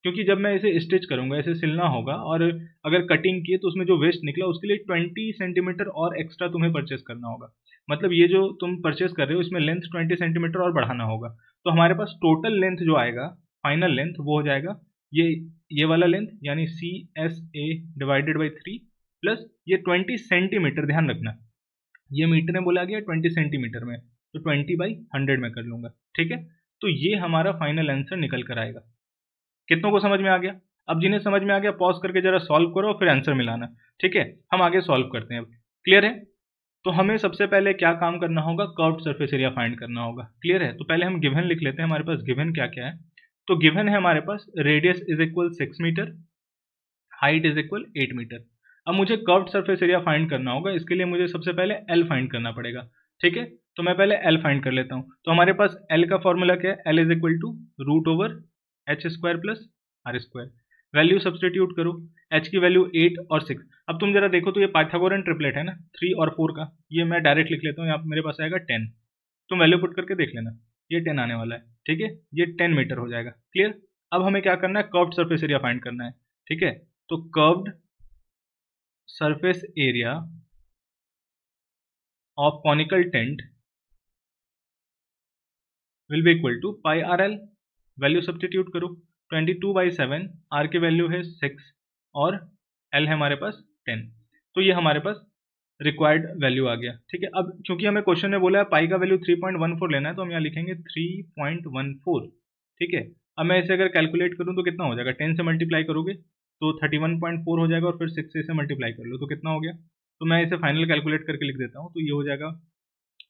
क्योंकि जब मैं इसे स्टिच करूंगा इसे सिलना होगा, और अगर कटिंग की तो उसमें जो वेस्ट निकला उसके लिए 20 सेंटीमीटर और एक्स्ट्रा तुम्हें परचेस करना होगा। मतलब ये जो तुम परचेस कर रहे हो इसमें लेंथ 20 सेंटीमीटर और बढ़ाना होगा। तो हमारे पास टोटल लेंथ जो आएगा, फाइनल लेंथ, वो हो जाएगा ये वाला लेंथ, यानी CSA डिवाइडेड बाई 3 प्लस ये 20 सेंटीमीटर, ध्यान रखना ये मीटर में बोला गया 20 सेंटीमीटर में, तो 20/100 में कर लूंगा, ठीक है। तो ये हमारा फाइनल आंसर निकल कर आएगा। कितनों को समझ में आ गया? अब जिन्हें समझ में आ गया पॉज करके जरा सॉल्व करो फिर आंसर मिलाना, ठीक है। हम आगे सॉल्व करते हैं अब, क्लियर है। तो हमें सबसे पहले क्या काम करना होगा, कर्व्ड सरफेस एरिया फाइंड करना होगा, क्लियर है। तो पहले हम गिवन लिख लेते हैं, हमारे पास गिवन क्या क्या है। तो गिवन है हमारे पास radius is equal 6 metre, height is equal 8 metre. अब मुझे कर्व्ड सरफेस एरिया फाइंड करना होगा, इसके लिए मुझे सबसे पहले L फाइंड करना पड़ेगा, ठीक है। तो मैं पहले L फाइंड कर लेता हूँ। तो हमारे पास L का फॉर्मूला क्या है, L is equal to root over h square plus r square. Value substitute करो, h की वैल्यू 8 और 6। अब तुम जरा देखो तो ये पाइथागोरन ट्रिपलेट है ना, 3 और 4 का, ये मैं डायरेक्ट लिख लेता हूँ, यहाँ पे मेरे पास आएगा 10। तुम वैल्यू पुट करके देख लेना, ये 10 आने वाला है, ठीक है, ये 10 मीटर हो जाएगा, क्लियर। अब हमें क्या करना है, कर्व्ड सरफेस एरिया फाइंड करना है, ठीक है। तो curved surface area of conical tent will be equal to pi RL। Value substitute करो, 22/7, R की वैल्यू है 6 और L है हमारे पास 10। तो ये हमारे पास रिक्वायर्ड वैल्यू आ गया, ठीक है। अब क्योंकि हमें क्वेश्चन में बोला है पाई का वैल्यू 3.14 लेना है, तो हम यहाँ लिखेंगे 3.14, ठीक है। अब मैं इसे अगर कैलकुलेट करूँ तो कितना हो जाएगा, 10 से मल्टीप्लाई करोगे तो 31.4 हो जाएगा, और फिर 6 से इसे मल्टीप्लाई कर लो तो कितना हो गया। तो मैं इसे फाइनल कैलकुलेट करके लिख देता हूँ, तो ये हो जाएगा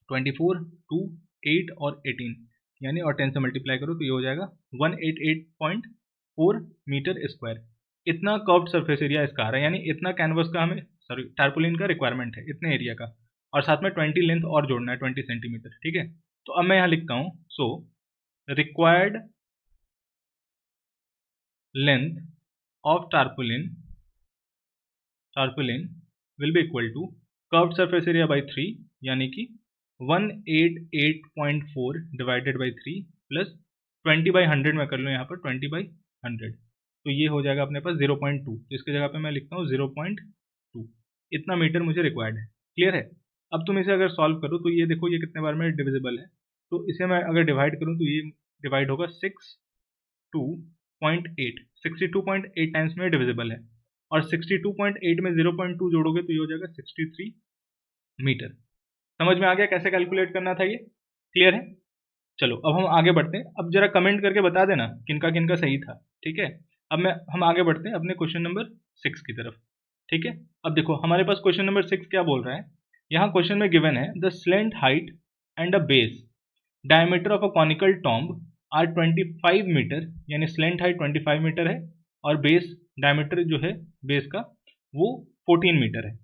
24, 2, 8 और 18, यानी और 10 से मल्टीप्लाई करो तो ये हो जाएगा 188.4 मीटर स्क्वायर। इतना कर्व्ड सरफेस एरिया इसका आ रहा है, यानी इतना कैनवस का हमें टारपुलिन का रिक्वायरमेंट है, इतने एरिया का, और साथ में 20 लेंथ और जोड़ना है 20 सेंटीमीटर, ठीक है। तो अब मैं यहाँ लिखता हूँ, so required length of tarpaulin will be equal to curved surface area by 3, यानी कि 188.4 डिवाइडेड बाई 3 प्लस 20/100 में कर लो, यहाँ पर 20/100, तो ये हो जाएगा अपने पास 0.2। तो इसकी जगह पे मैं लिखता हूँ 0.2, इतना मीटर मुझे रिक्वायर्ड है, क्लियर है। अब तुम इसे अगर सॉल्व करो तो ये देखो ये कितने बार में डिविजिबल है, तो इसे मैं अगर डिवाइड करूँ तो ये डिवाइड होगा 62.8 टाइम्स में डिविजिबल है, और 62.8 में 0.2 जोड़ोगे तो ये हो जाएगा 63 मीटर। समझ में आ गया कैसे कैलकुलेट करना था, ये क्लियर है। चलो अब हम आगे बढ़ते हैं, अब जरा कमेंट करके बता देना किनका किनका सही था, ठीक है। अब हम आगे बढ़ते हैं अपने क्वेश्चन नंबर 6 की तरफ, ठीक है। अब देखो हमारे पास क्वेश्चन नंबर 6 क्या बोल रहा है, यहाँ क्वेश्चन में गिवन है the slant height and a base diameter of a conical tomb are 25 metre, यानी स्लेंट हाइट 25 मीटर है और बेस डायमीटर जो है बेस का वो 14 मीटर है।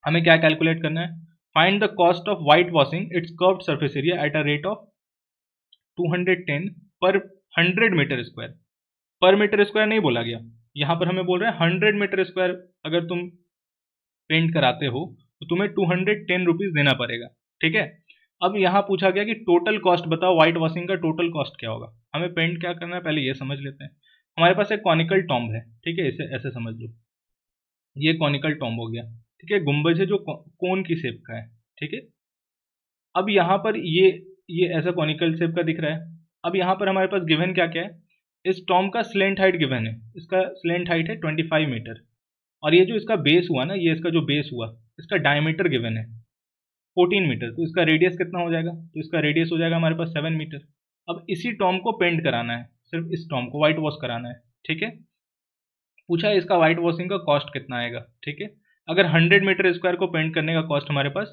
हमें क्या कैलकुलेट करना है, find the cost of white washing it's curved surface area at a rate of 210 पर 100 मीटर स्क्वायर। पर मीटर स्क्वायर नहीं बोला गया, यहाँ पर हमें बोल रहे हैं 100 मीटर स्क्वायर अगर तुम पेंट कराते हो तो तुम्हें 210 रुपीज देना पड़ेगा, ठीक है। अब यहाँ पूछा गया कि टोटल कॉस्ट बताओ, व्हाइट वॉशिंग का टोटल कॉस्ट क्या होगा। हमें पेंट क्या करना है पहले ये समझ लेते हैं। हमारे पास एक कॉनिकल टॉम्ब है, ठीक है, इसे ऐसे समझ लो, ये कॉनिकल टॉम्ब हो गया, ठीक है, गुंबज है जो कोन की शेप का है, ठीक है। अब यहाँ पर ये ऐसा कॉनिकल शेप का दिख रहा है। अब यहाँ पर हमारे पास गिवन क्या क्या है, इस टॉम्ब का स्लेंट हाइट गिवन है, इसका स्लेंट हाइट है 25 मीटर, और ये जो इसका बेस हुआ ना, ये इसका जो बेस हुआ इसका डायमीटर गिवन है 14 मीटर, तो इसका रेडियस कितना हो जाएगा, तो इसका रेडियस हो जाएगा हमारे पास 7 मीटर। अब इसी टॉम्ब को पेंट कराना है, सिर्फ इस टॉम्ब को व्हाइट वॉश कराना है, ठीक है। पूछा है इसका व्हाइट वॉशिंग का कॉस्ट कितना आएगा, ठीक है। अगर 100 मीटर स्क्वायर को पेंट करने का कॉस्ट हमारे पास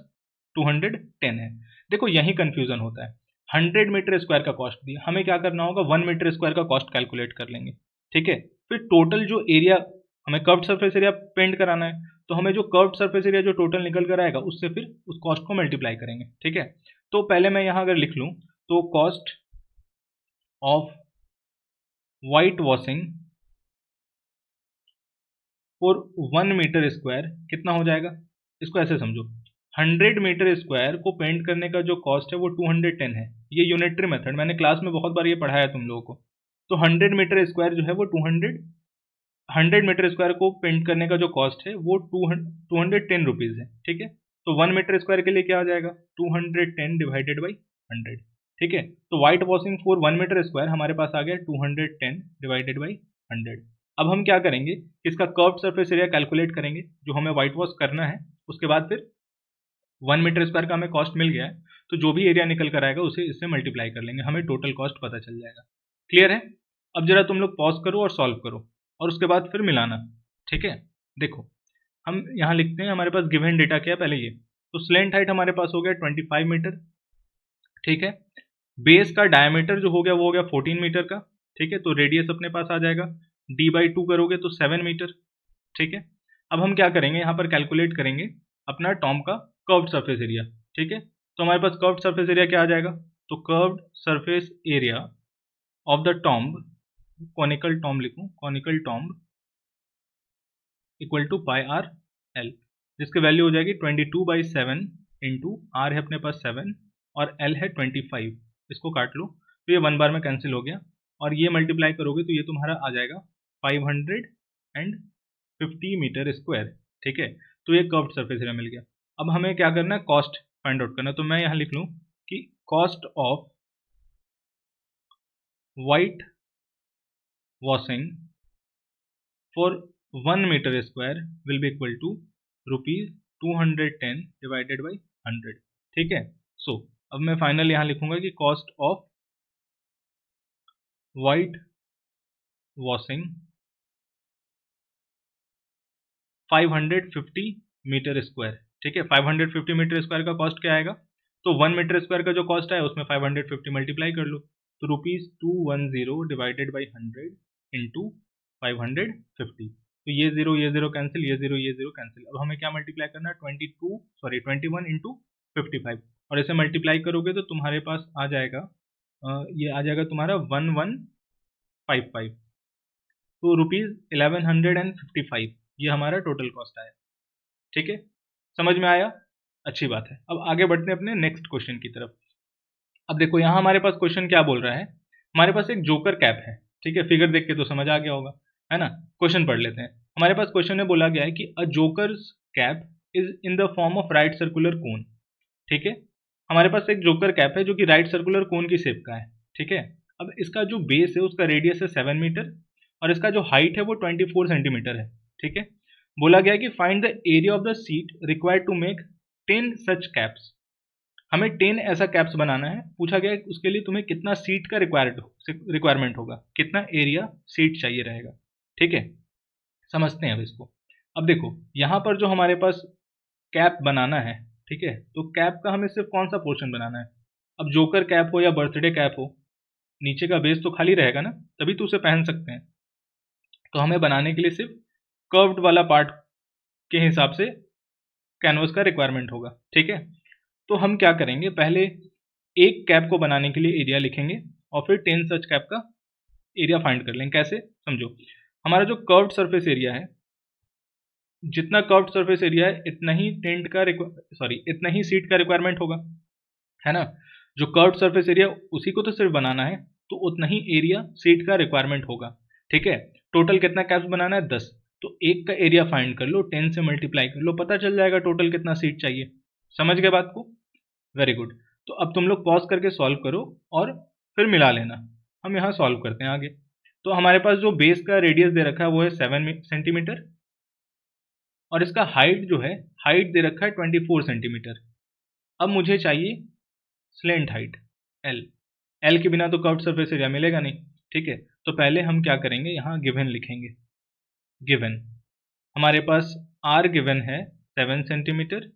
210 है। देखो यही कंफ्यूजन होता है, 100 मीटर स्क्वायर का कॉस्ट दिया, हमें क्या करना होगा 1 मीटर स्क्वायर का कॉस्ट कैलकुलेट कर लेंगे, ठीक है। फिर टोटल जो एरिया हमें कर्व्ड सरफेस एरिया पेंट कराना है, तो हमें जो कर्व्ड सरफेस एरिया जो टोटल निकल कर आएगा उससे फिर उस कॉस्ट को मल्टीप्लाई करेंगे, ठीक है। तो पहले मैं यहाँ अगर लिख लूँ तो cost of white washing for 1 metre square कितना हो जाएगा, इसको ऐसे समझो, 100 मीटर स्क्वायर को पेंट करने का जो कॉस्ट है वो 210 है। ये यूनिटरी मेथड मैंने क्लास में बहुत बार ये पढ़ाया तुम लोगों को। तो 100 मीटर स्क्वायर जो है वो 100 मीटर स्क्वायर को पेंट करने का जो कॉस्ट है वो 210 रुपीज़ है, ठीक है। तो 1 मीटर स्क्वायर के लिए क्या आ जाएगा, 210 डिवाइडेड बाई 100, ठीक है। तो white washing for 1 metre square हमारे पास आ गया 210 डिवाइडेड बाई 100। अब हम क्या करेंगे, इसका कर्व्ड सरफेस एरिया कैलकुलेट करेंगे जो हमें वाइट वॉश करना है। उसके बाद फिर 1 मीटर स्क्वायर का हमें कॉस्ट मिल गया है, तो जो भी एरिया निकल कर आएगा उसे इससे मल्टीप्लाई कर लेंगे, हमें टोटल कॉस्ट पता चल जाएगा। क्लियर है। अब जरा तुम लोग पॉज करो और सॉल्व करो और उसके बाद फिर मिलाना, ठीक है। देखो हम यहाँ लिखते हैं, हमारे पास गिवन डेटा क्या है पहले ये, तो स्लेंट हाइट हमारे पास हो गया 25 मीटर, ठीक है। बेस का डायमीटर जो हो गया वो हो गया 14 मीटर का, ठीक है। तो रेडियस अपने पास आ जाएगा d/2 करोगे तो 7 मीटर, ठीक है। अब हम क्या करेंगे, यहाँ पर कैलकुलेट करेंगे अपना टॉम्ब का कर्व्ड सरफेस एरिया, ठीक है। तो हमारे पास कर्व्ड सरफेस एरिया क्या आ जाएगा, तो curved surface area of the tomb, conical tomb लिखूं, conical tomb equal to pi are L, जिसकी वैल्यू हो जाएगी 22/7 इंटू आर है अपने पास 7 और एल है 25। इसको काट लो तो ये 1 बार में कैंसिल हो गया, और ये मल्टीप्लाई करोगे तो ये तुम्हारा आ जाएगा 550 मीटर स्क्वायर, ठीक है। तो ये कर्व्ड सरफेस एरिया मिल गया। अब हमें क्या करना है, कॉस्ट फाइंड आउट करना है। तो मैं यहाँ लिख लूँ कि cost of white washing for 1 metre square will be equal to ₹210 divided by 100, ठीक है। सो अब मैं फाइनल यहाँ लिखूंगा कि cost of white washing 550 metre square, ठीक है। 550 मीटर स्क्वायर का कॉस्ट क्या आएगा, तो 1 मीटर स्क्वायर का जो कॉस्ट है उसमें 550 मल्टीप्लाई कर लो, तो ₹210 डिवाइडेड बाई 100 इंटू 550। तो ये जीरो कैंसिल, ये जीरो कैंसिल। अब हमें क्या मल्टीप्लाई करना है, 21 इंटू 55, और इसे मल्टीप्लाई करोगे तो तुम्हारे पास आ जाएगा ये आ जाएगा तुम्हारा 1155, तो ₹1155 ये हमारा टोटल कॉस्ट आया, ठीक है। समझ में आया, अच्छी बात है। अब आगे बढ़ते हैं अपने नेक्स्ट क्वेश्चन की तरफ। अब देखो यहाँ हमारे पास क्वेश्चन क्या बोल रहा है, हमारे पास एक जोकर कैप है, ठीक है। फिगर देख के तो समझ आ गया होगा, है ना। क्वेश्चन पढ़ लेते हैं। हमारे पास क्वेश्चन में बोला गया है कि a joker's cap is in the form of right circular cone, ठीक है। हमारे पास एक जोकर कैप है जो कि राइट सर्कुलर कोन की शेप का है, ठीक है। अब इसका जो बेस है उसका रेडियस है 7 मीटर और इसका जो हाइट है वो 24 सेंटीमीटर है, ठीक है। बोला गया कि find the area of the sheet required to make 10 such caps. हमें 10 ऐसा कैप्स बनाना है। पूछा गया है उसके लिए तुम्हें कितना सीट का रिक्वायरमेंट होगा, कितना एरिया सीट चाहिए रहेगा, ठीक है। समझते हैं अब इसको। अब देखो यहाँ पर जो हमारे पास कैप बनाना है, ठीक है, तो कैप का हमें सिर्फ कौन सा पोर्शन बनाना है। अब जोकर कैप हो या बर्थडे कैप हो, नीचे का बेस तो खाली रहेगा ना, तभी तो उसे पहन सकते हैं। तो हमें बनाने के लिए सिर्फ कर्व्ड वाला पार्ट के हिसाब से कैनवस का रिक्वायरमेंट होगा, ठीक है। तो हम क्या करेंगे, पहले एक कैप को बनाने के लिए एरिया लिखेंगे और फिर 10 सच कैप का एरिया फाइंड कर लेंगे। कैसे, समझो। हमारा जो कर्व्ड सरफेस एरिया है, जितना कर्व्ड सरफेस एरिया है इतना ही इतना ही सीट का रिक्वायरमेंट होगा, है ना। जो कर्व्ड सरफेस एरिया उसी को तो सिर्फ बनाना है, तो उतना ही एरिया सीट का रिक्वायरमेंट होगा, ठीक है। टोटल कितना कैप्स बनाना है, 10। तो एक का एरिया फाइंड कर लो, 10 से मल्टीप्लाई कर लो, पता चल जाएगा टोटल कितना सीट चाहिए। समझ गए बात को, वेरी गुड। तो अब तुम लोग पॉज करके सॉल्व करो और फिर मिला लेना। हम यहाँ सॉल्व करते हैं आगे। तो हमारे पास जो बेस का रेडियस दे रखा है वो है 7 सेंटीमीटर और इसका हाइट जो है, हाइट दे रखा है 24 सेंटीमीटर। अब मुझे चाहिए स्लेंट हाइट एल। एल के बिना तो कर्व्ड सरफेस एरिया मिलेगा नहीं, ठीक है। तो पहले हम क्या करेंगे, यहाँ गिवन लिखेंगे। गिवन हमारे पास आर गिवन है 7 सेंटीमीटर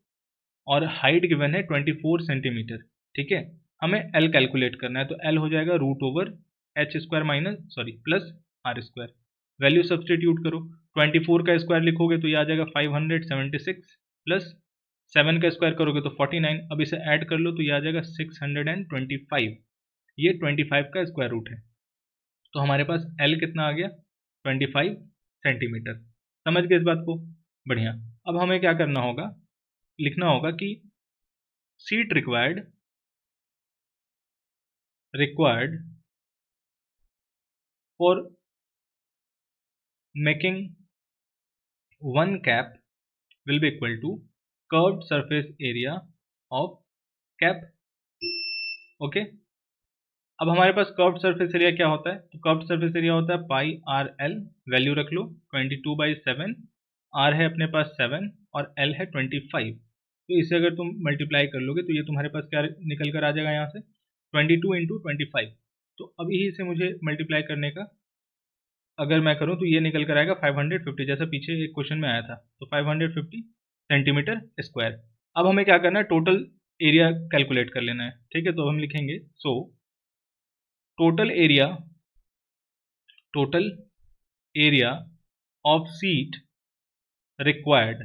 और हाइट गिवन है 24 सेंटीमीटर, ठीक है। हमें एल कैलकुलेट करना है, तो एल हो जाएगा √h² plus R square. Value substitute करो, 24 का स्क्वायर लिखोगे तो ये आ जाएगा 576 प्लस 7 का स्क्वायर करोगे तो 49। अब इसे ऐड कर लो तो ये आ जाएगा 625। ये 25 का स्क्वायर रूट है। तो हमारे पास L कितना आ गया 25 सेंटीमीटर। समझ गए इस बात को? बढ़िया। अब हमें क्या करना होगा, लिखना होगा कि seat required for making 1 cap will be equal to curved surface area of cap। Okay. अब हमारे पास कर्व्ड सरफेस एरिया क्या होता है, तो कर्व्ड सरफेस एरिया होता है पाई आर एल। वैल्यू रख लो 22/7। आर है अपने पास 7 और एल है 25। तो इसे अगर तुम मल्टीप्लाई कर लोगे तो ये तुम्हारे पास क्या निकल कर आ जाएगा यहाँ से 22 × 25। तो अब यही से मुझे मल्टीप्लाई करने का अगर मैं करूँ तो ये निकल कर आएगा 550, जैसा पीछे एक क्वेश्चन में आया था। तो 550 सेंटीमीटर स्क्वायर। अब हमें क्या करना है, टोटल एरिया कैलकुलेट कर लेना है। ठीक है, तो हम लिखेंगे total area of seat required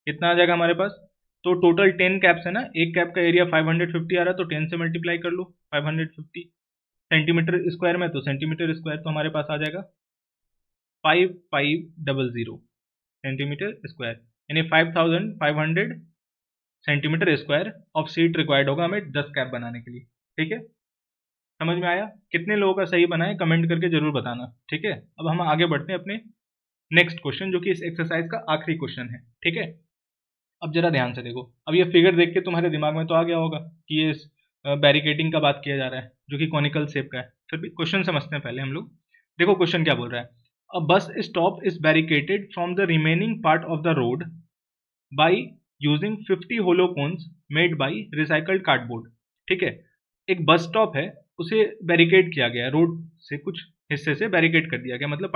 कितना आ जाएगा हमारे पास। तो टोटल 10 कैप्स है ना, एक कैप का एरिया 550 आ रहा है, तो 10 से मल्टीप्लाई कर लो 550 सेंटीमीटर स्क्वायर में, तो सेंटीमीटर स्क्वायर तो हमारे पास आ जाएगा 5500 सेंटीमीटर स्क्वायर, यानी 5500 centimetre square of seat required होगा हमें 10 कैप बनाने के लिए। ठीक है, समझ में आया? कितने लोगों का सही बना है कमेंट करके जरूर बताना। ठीक है, अब हम आगे बढ़ते हैं अपने नेक्स्ट क्वेश्चन, जो कि इस एक्सरसाइज का आखिरी क्वेश्चन है। ठीक है, अब जरा ध्यान से देखो। अब ये फिगर देख के तुम्हारे दिमाग में तो आ गया होगा कि ये बैरिकेडिंग का बात किया जा रहा है, जो कि कॉनिकल शेप का है। फिर भी क्वेश्चन समझते हैं पहले हम लोग। देखो क्वेश्चन क्या बोल रहा है, a bus stop is barricaded from the remaining part of the road by using 50 hollow cones made by recycled cardboard. ठीक है, एक बस स्टॉप है, उसे बैरिकेड किया गया है, रोड से कुछ हिस्से से बैरिकेड कर दिया गया, मतलब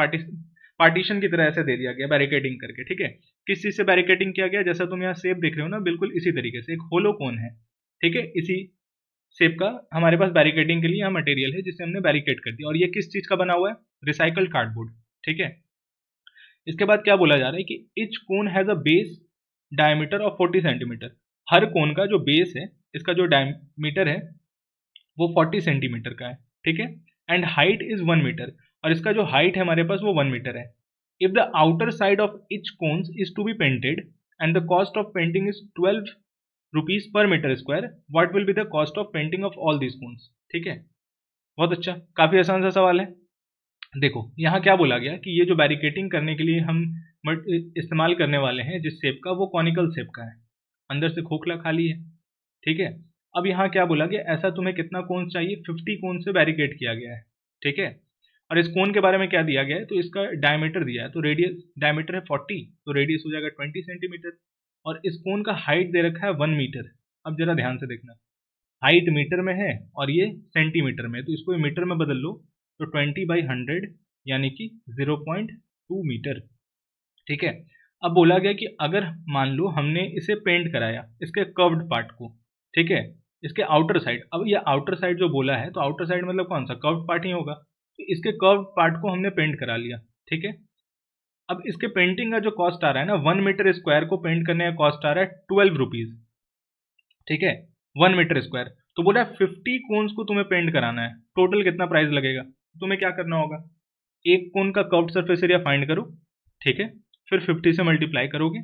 पार्टीशन की तरह ऐसे दे दिया गया बैरिकेडिंग करके। ठीक है, किस चीज से बैरिकेडिंग किया गया, जैसा तुम यहाँ शेप देख रहे हो ना, बिल्कुल इसी तरीके से एक होलो कोन है। ठीक है, इसी शेप का हमारे पास बैरिकेडिंग के लिए यहाँ मटेरियल है जिसे हमने बैरिकेड कर दिया, और ये किस चीज का बना हुआ है, रिसाइकल्ड कार्डबोर्ड। ठीक है, इसके बाद क्या बोला जा रहा है कि each cone has a base diameter of 40 centimetre. हर कोन का जो बेस है, इसका जो डायमीटर है वो 40 सेंटीमीटर का है। ठीक है, एंड हाइट इज 1 मीटर, और इसका जो हाइट है हमारे पास वो 1 मीटर है। If the outer side of each cones is to be painted and the cost of painting is 12 rupees per metre square, what will be the cost of painting of all these cones. ठीक है, बहुत अच्छा, काफी आसान सा सवाल है। देखो यहाँ क्या बोला गया कि ये जो बैरिकेटिंग करने के लिए हम इस्तेमाल करने वाले हैं जिस शेप का, वो कॉनिकल शेप का है, अंदर से खोखला खाली है। ठीक है, अब यहाँ क्या बोला गया, ऐसा तुम्हें कितना कोन चाहिए, 50 कोन से बैरिकेड किया गया है। ठीक है, और इस कोन के बारे में क्या दिया गया है, तो इसका डायमीटर दिया है, तो रेडियस डायमीटर है 40, तो रेडियस हो जाएगा 20 सेंटीमीटर, और इस कोन का हाइट दे रखा है 1 मीटर। अब जरा ध्यान से देखना, हाइट मीटर में है और ये सेंटीमीटर में, तो इसको मीटर में बदल लो तो 20/100 यानी कि 0.2 मीटर। ठीक है, अब बोला गया कि अगर मान लो हमने इसे पेंट कराया, इसके कर्व्ड पार्ट को, ठीक है, इसके आउटर साइड, अब ये आउटर साइड जो बोला है, तो आउटर साइड मतलब कौन सा, कर्व्ड पार्ट ही होगा, तो इसके कर्व्ड पार्ट को हमने पेंट करा लिया। ठीक है, अब इसके पेंटिंग का जो कॉस्ट आ रहा है ना, 1 मीटर स्क्वायर को पेंट करने का कॉस्ट आ रहा है 12 रुपीज। ठीक है, 1 मीटर स्क्वायर, तो बोला 50 कोन्स को तुम्हें पेंट कराना है, टोटल कितना प्राइस लगेगा। तुम्हें क्या करना होगा, एक कोन का कर्व्ड सरफेस एरिया फाइंड करो। ठीक है, फिर 50 से मल्टीप्लाई करोगे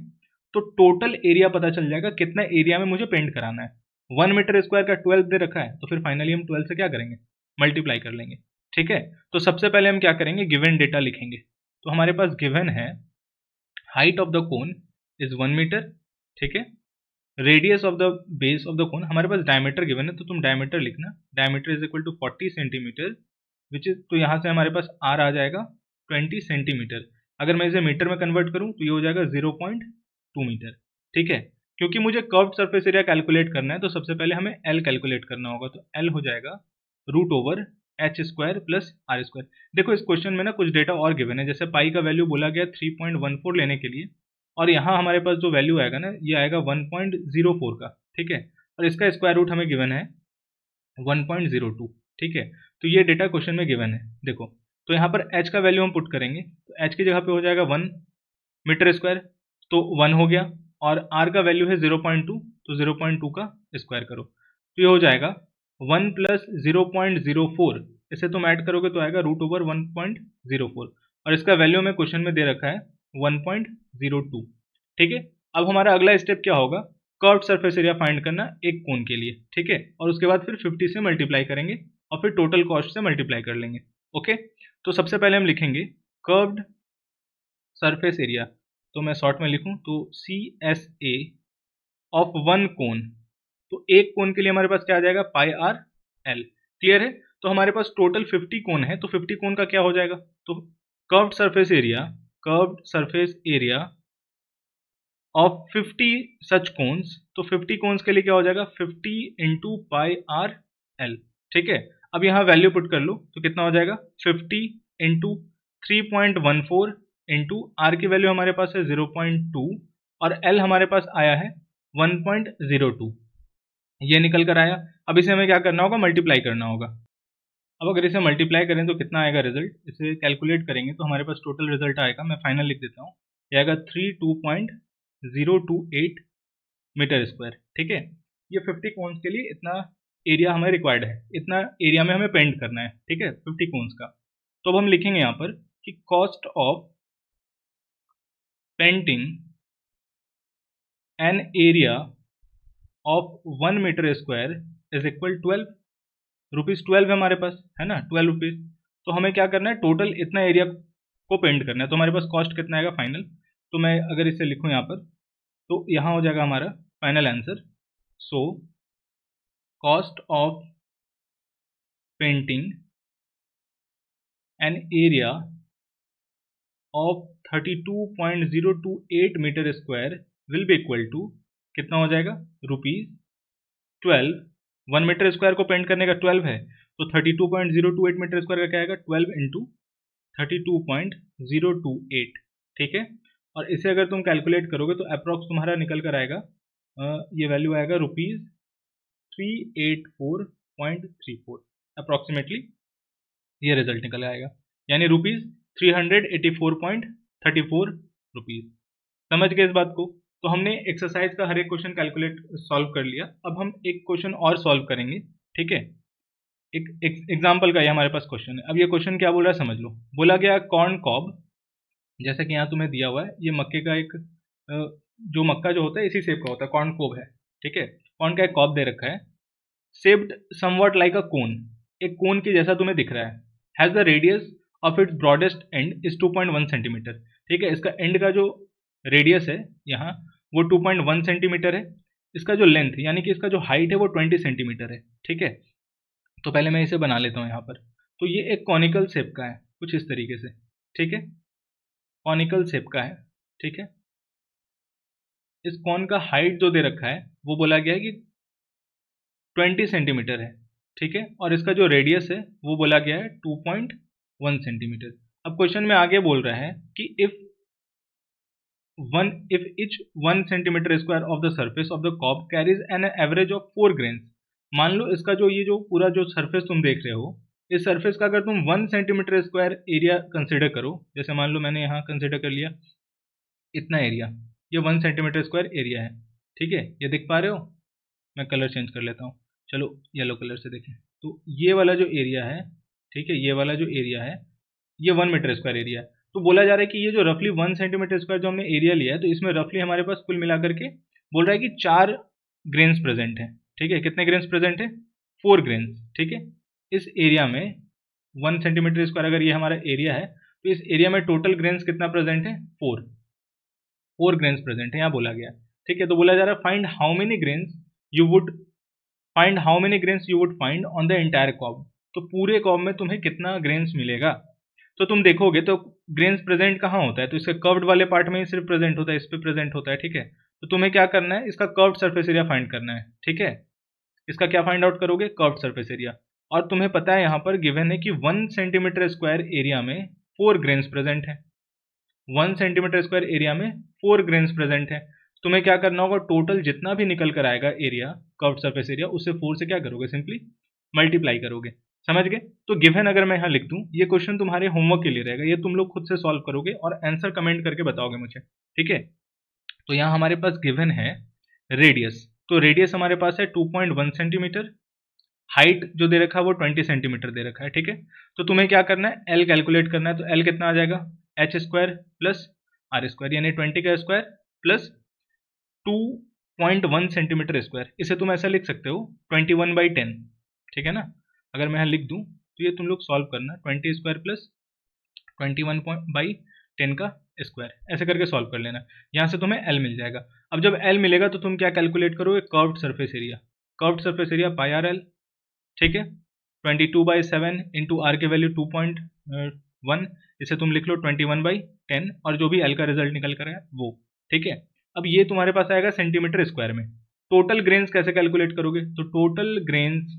तो टोटल एरिया पता चल जाएगा कितना एरिया में मुझे पेंट कराना है। 1 मीटर स्क्वायर का 12 दे रखा है, तो फिर फाइनली हम 12 से क्या करेंगे, मल्टीप्लाई कर लेंगे। ठीक है, तो सबसे पहले हम क्या करेंगे, गिवन डेटा लिखेंगे। तो हमारे पास गिवन है height of the cone is 1 metre. ठीक है, radius of the base of the cone, हमारे पास डायमीटर गिवन है, तो तुम डायमीटर लिखना, diameter is equal to 40 centimetre which is, तो यहाँ से हमारे पास आर आ जाएगा 20 सेंटीमीटर। अगर मैं इसे मीटर में कन्वर्ट करूँ तो ये हो जाएगा 0.2 मीटर। ठीक है, क्योंकि मुझे कर्व्ड सरफेस एरिया कैलकुलेट करना है, तो सबसे पहले हमें एल कैलकुलेट करना होगा, तो एल हो जाएगा √h² प्लस r²। देखो इस क्वेश्चन में ना कुछ डेटा और गिवन है, जैसे पाई का वैल्यू बोला गया 3.14 लेने के लिए, और यहाँ हमारे पास जो वैल्यू आएगा ना, ये आएगा 1.04 का। ठीक है, और इसका स्क्वायर रूट हमें गिवन है 1.02। ठीक है, तो ये डेटा क्वेश्चन में गिवन है। देखो तो यहाँ पर h का वैल्यू हम पुट करेंगे, तो h की जगह पे हो जाएगा 1 मीटर स्क्वायर, तो 1 हो गया, और r का वैल्यू है 0.2, तो 0.2 का स्क्वायर करो, तो ये हो जाएगा 1 प्लस 0.04, इसे तुम ऐड करोगे तो आएगा √1.04, और इसका वैल्यू हमें क्वेश्चन में दे रखा है 1.02। ठीक है, अब हमारा अगला स्टेप क्या होगा, कर्व्ड सरफेस एरिया फाइंड करना एक कोन के लिए। ठीक है, और उसके बाद फिर 50 से मल्टीप्लाई करेंगे और फिर टोटल कॉस्ट से मल्टीप्लाई कर लेंगे। ओके, तो सबसे पहले हम लिखेंगे कर्व्ड सरफेस एरिया, तो मैं शॉर्ट में लिखूं तो CSA ऑफ वन कोन, तो एक कोन के लिए हमारे पास क्या आ जाएगा, पाई आर एल। क्लियर है, तो हमारे पास टोटल 50 कोन है, तो 50 कोन का क्या हो जाएगा, तो curved surface area of 50 such cones, तो 50 कोन्स के लिए क्या हो जाएगा, 50 इंटू पाई आर एल। ठीक है, अब यहाँ वैल्यू पुट कर लो तो कितना हो जाएगा, 50 इंटू 3.14 इंटू आर की वैल्यू हमारे पास है 0.2 और एल हमारे पास आया है 1.02, ये निकल कर आया। अब इसे हमें क्या करना होगा, मल्टीप्लाई करना होगा। अब अगर इसे मल्टीप्लाई करें तो कितना आएगा रिजल्ट, इसे कैलकुलेट करेंगे तो हमारे पास टोटल रिजल्ट आएगा, मैं फाइनल लिख देता हूँ, ये आएगा 32.028 मीटर स्क्वायर। ठीक है, ये 50 कोन्स के लिए इतना एरिया हमें रिक्वायर्ड है, इतना एरिया में हमें पेंट करना है। ठीक है, 50 कोन्स का, तो अब हम लिखेंगे यहाँ पर कि cost of painting an area of 1 metre square is equal 12 rupees. 12 है हमारे पास, है ना, 12 रुपीज़। तो हमें क्या करना है, टोटल इतना एरिया को पेंट करना है, तो हमारे पास कॉस्ट कितना आएगा फाइनल, तो मैं अगर इसे लिखूँ यहाँ पर तो यहाँ हो जाएगा हमारा final answer. So cost of painting an area of 32.028 metre square will be equal to, कितना हो जाएगा, ₹12। 1 मीटर स्क्वायर को पेंट करने का 12 है, तो 32.028 मीटर स्क्वायर का क्या आएगा, 12 इंटू 32.028। ठीक है, और इसे अगर तुम कैलकुलेट करोगे तो अप्रॉक्स तुम्हारा निकल कर आएगा, ये वैल्यू आएगा ₹384.34 अप्रॉक्सीमेटली, ये रिजल्ट निकल आएगा, यानी ₹384.34। समझ गए इस बात को, तो हमने एक्सरसाइज का हर एक क्वेश्चन कैलकुलेट सॉल्व कर लिया। अब हम एक क्वेश्चन और सॉल्व करेंगे। ठीक है, एक एग्जाम्पल का ये हमारे पास क्वेश्चन है। अब ये क्वेश्चन क्या बोल रहा है समझ लो, बोला गया कॉर्न कॉब, जैसा कि यहाँ तुम्हें दिया हुआ है, ये मक्के का एक जो मक्का जो होता है इसी शेप का होता है, कॉर्न कोब है। ठीक है, कॉर्न का एक कॉब दे रखा है, शेप्ड समवट लाइक अ कोन, एक कोन के जैसा तुम्हें दिख रहा है, has the radius of its broadest and is 2.1 centimetre. ठीक है, इसका एंड का जो रेडियस है यहाँ वो 2.1 सेंटीमीटर है, इसका जो लेंथ यानी कि इसका जो हाइट है वो 20 सेंटीमीटर है। ठीक है, तो पहले मैं इसे बना लेता हूँ यहाँ पर, तो ये एक कॉनिकल शेप का है कुछ इस तरीके से। ठीक है, कॉनिकल शेप का है। ठीक है, इस कॉन का हाइट जो दे रखा है वो बोला गया है कि 20 सेंटीमीटर है। ठीक है, और इसका जो रेडियस है वो बोला गया है 2.1 सेंटीमीटर। अब क्वेश्चन में आगे बोल रहा है कि if each 1 centimetre square of the surface of the cob carries an average of 4 grains, मान लो इसका जो ये जो पूरा जो सरफेस तुम देख रहे हो, इस सरफेस का अगर तुम 1 सेंटीमीटर स्क्वायर एरिया कंसिडर करो, जैसे मान लो मैंने यहाँ कंसिडर कर लिया इतना एरिया, ये 1 सेंटीमीटर स्क्वायर एरिया है। ठीक है, ये देख पा रहे हो, मैं कलर चेंज कर लेता हूँ, चलो येलो कलर से देखें, तो ये वाला जो एरिया है, ठीक है, ये वाला जो एरिया है ये 1 मीटर स्क्वायर एरिया है। तो बोला जा रहा है कि ये जो रफली 1 सेंटीमीटर स्क्वायर जो हमने एरिया लिया है, तो इसमें रफली हमारे पास कुल मिलाकर के बोल रहा है कि 4 ग्रेन्स प्रेजेंट है। ठीक है, कितने ग्रेन्स प्रेजेंट है, 4 ग्रेन्स। ठीक है, इस एरिया में 1 सेंटीमीटर स्क्वायर अगर ये हमारा एरिया है, तो इस एरिया में टोटल ग्रेन्स कितना प्रेजेंट है, 4 ग्रेन्स प्रेजेंट है, यहाँ बोला गया। ठीक है, तो बोला जा रहा है find how many grains you would find on the entire cob, तो पूरे कॉब में तुम्हें कितना ग्रेन्स मिलेगा। तो तुम देखोगे तो ग्रेन्स प्रेजेंट कहाँ होता है, तो इसके कर्व्ड वाले पार्ट में ही सिर्फ प्रेजेंट होता है, इस पे प्रेजेंट होता है। ठीक है, तो तुम्हें क्या करना है, इसका कर्व्ड सरफेस एरिया फाइंड करना है। ठीक है, इसका क्या फाइंड आउट करोगे, कर्व्ड सरफेस एरिया, और तुम्हें पता है यहाँ पर गिवन है कि 1 सेंटीमीटर स्क्वायर एरिया में 4 ग्रेन्स प्रेजेंट है, 1 सेंटीमीटर स्क्वायर एरिया में 4 ग्रेन्स प्रेजेंट है। तुम्हें क्या करना होगा, टोटल जितना भी निकल कर आएगा एरिया कर्व्ड सरफेस एरिया, उससे 4 से क्या करोगे, सिंपली मल्टीप्लाई करोगे। समझ गए? तो गिवन अगर मैं यहाँ लिख दूं, ये क्वेश्चन तुम्हारे होमवर्क के लिए रहेगा, ये तुम लोग खुद से सॉल्व करोगे और आंसर कमेंट करके बताओगे मुझे, ठीक है? तो यहाँ हमारे पास गिवन है रेडियस, तो रेडियस हमारे पास है 2.1 सेंटीमीटर, हाइट जो दे रखा है वो 20 सेंटीमीटर दे रखा है, ठीक है? तो तुम्हें क्या करना है, एल कैलकुलेट करना है, तो एल कितना आ जाएगा, H square plus R square, यानी 20 का स्क्वायर प्लस 2.1 सेंटीमीटर स्क्वायर, इसे तुम ऐसा लिख सकते हो 21/10, ठीक है ना? अगर मैं यहाँ लिख दूं तो ये तुम लोग सॉल्व करना, 20 स्क्वायर प्लस 21/10 का स्क्वायर, ऐसे करके सॉल्व कर लेना। यहाँ से तुम्हें एल मिल जाएगा। अब जब एल मिलेगा तो तुम क्या कैलकुलेट करोगे, curved surface area, curved surface area pi R L, ठीक है? 22/7 इंटू आर की वैल्यू 2.1, इसे तुम लिख लो 21/10, और जो भी एल का रिजल्ट निकल कर है वो, ठीक है? अब ये तुम्हारे पास आएगा सेंटीमीटर स्क्वायर में। टोटल ग्रेन्स कैसे कैलकुलेट करोगे, तो total grains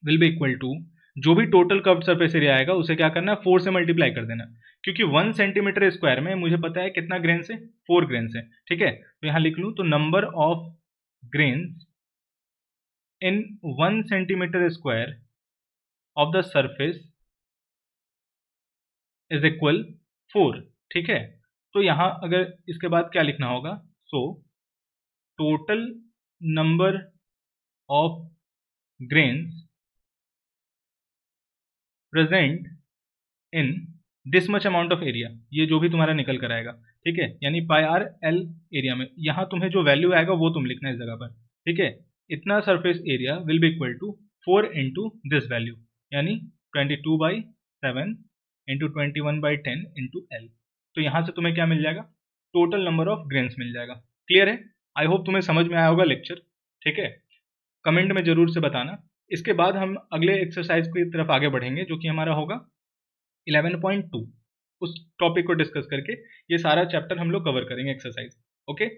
will be equal to, जो भी टोटल कर्व्ड सरफेस एरिया आएगा उसे क्या करना है, 4 से मल्टीप्लाई कर देना, क्योंकि 1 सेंटीमीटर स्क्वायर में मुझे पता है कितना ग्रेन्स है, 4 ग्रेन्स है, ठीक है? तो यहाँ लिख लूँ, तो number of grains in 1 centimetre square of the surface is equal 4, ठीक है? तो यहाँ अगर इसके बाद क्या लिखना होगा, so total number of grains present in this much amount of area, ये जो भी तुम्हारा निकल कर आएगा, ठीक है? यानी पाई आर एल एरिया में, यहाँ तुम्हें जो वैल्यू आएगा वो तुम लिखना है इस जगह पर, ठीक है? इतना surface area will be equal to 4 into this value, यानी 22/7 इंटू 21/10 इंटू एल। तो यहाँ से तुम्हें क्या मिल जाएगा, टोटल नंबर ऑफ ग्रेन्स मिल जाएगा। क्लियर है? आई होप तुम्हें समझ में आया होगा लेक्चर, ठीक है? कमेंट में जरूर से बताना। इसके बाद हम अगले एक्सरसाइज की तरफ आगे बढ़ेंगे, जो कि हमारा होगा 11.2, उस टॉपिक को डिस्कस करके ये सारा चैप्टर हम लोग कवर करेंगे एक्सरसाइज। ओके।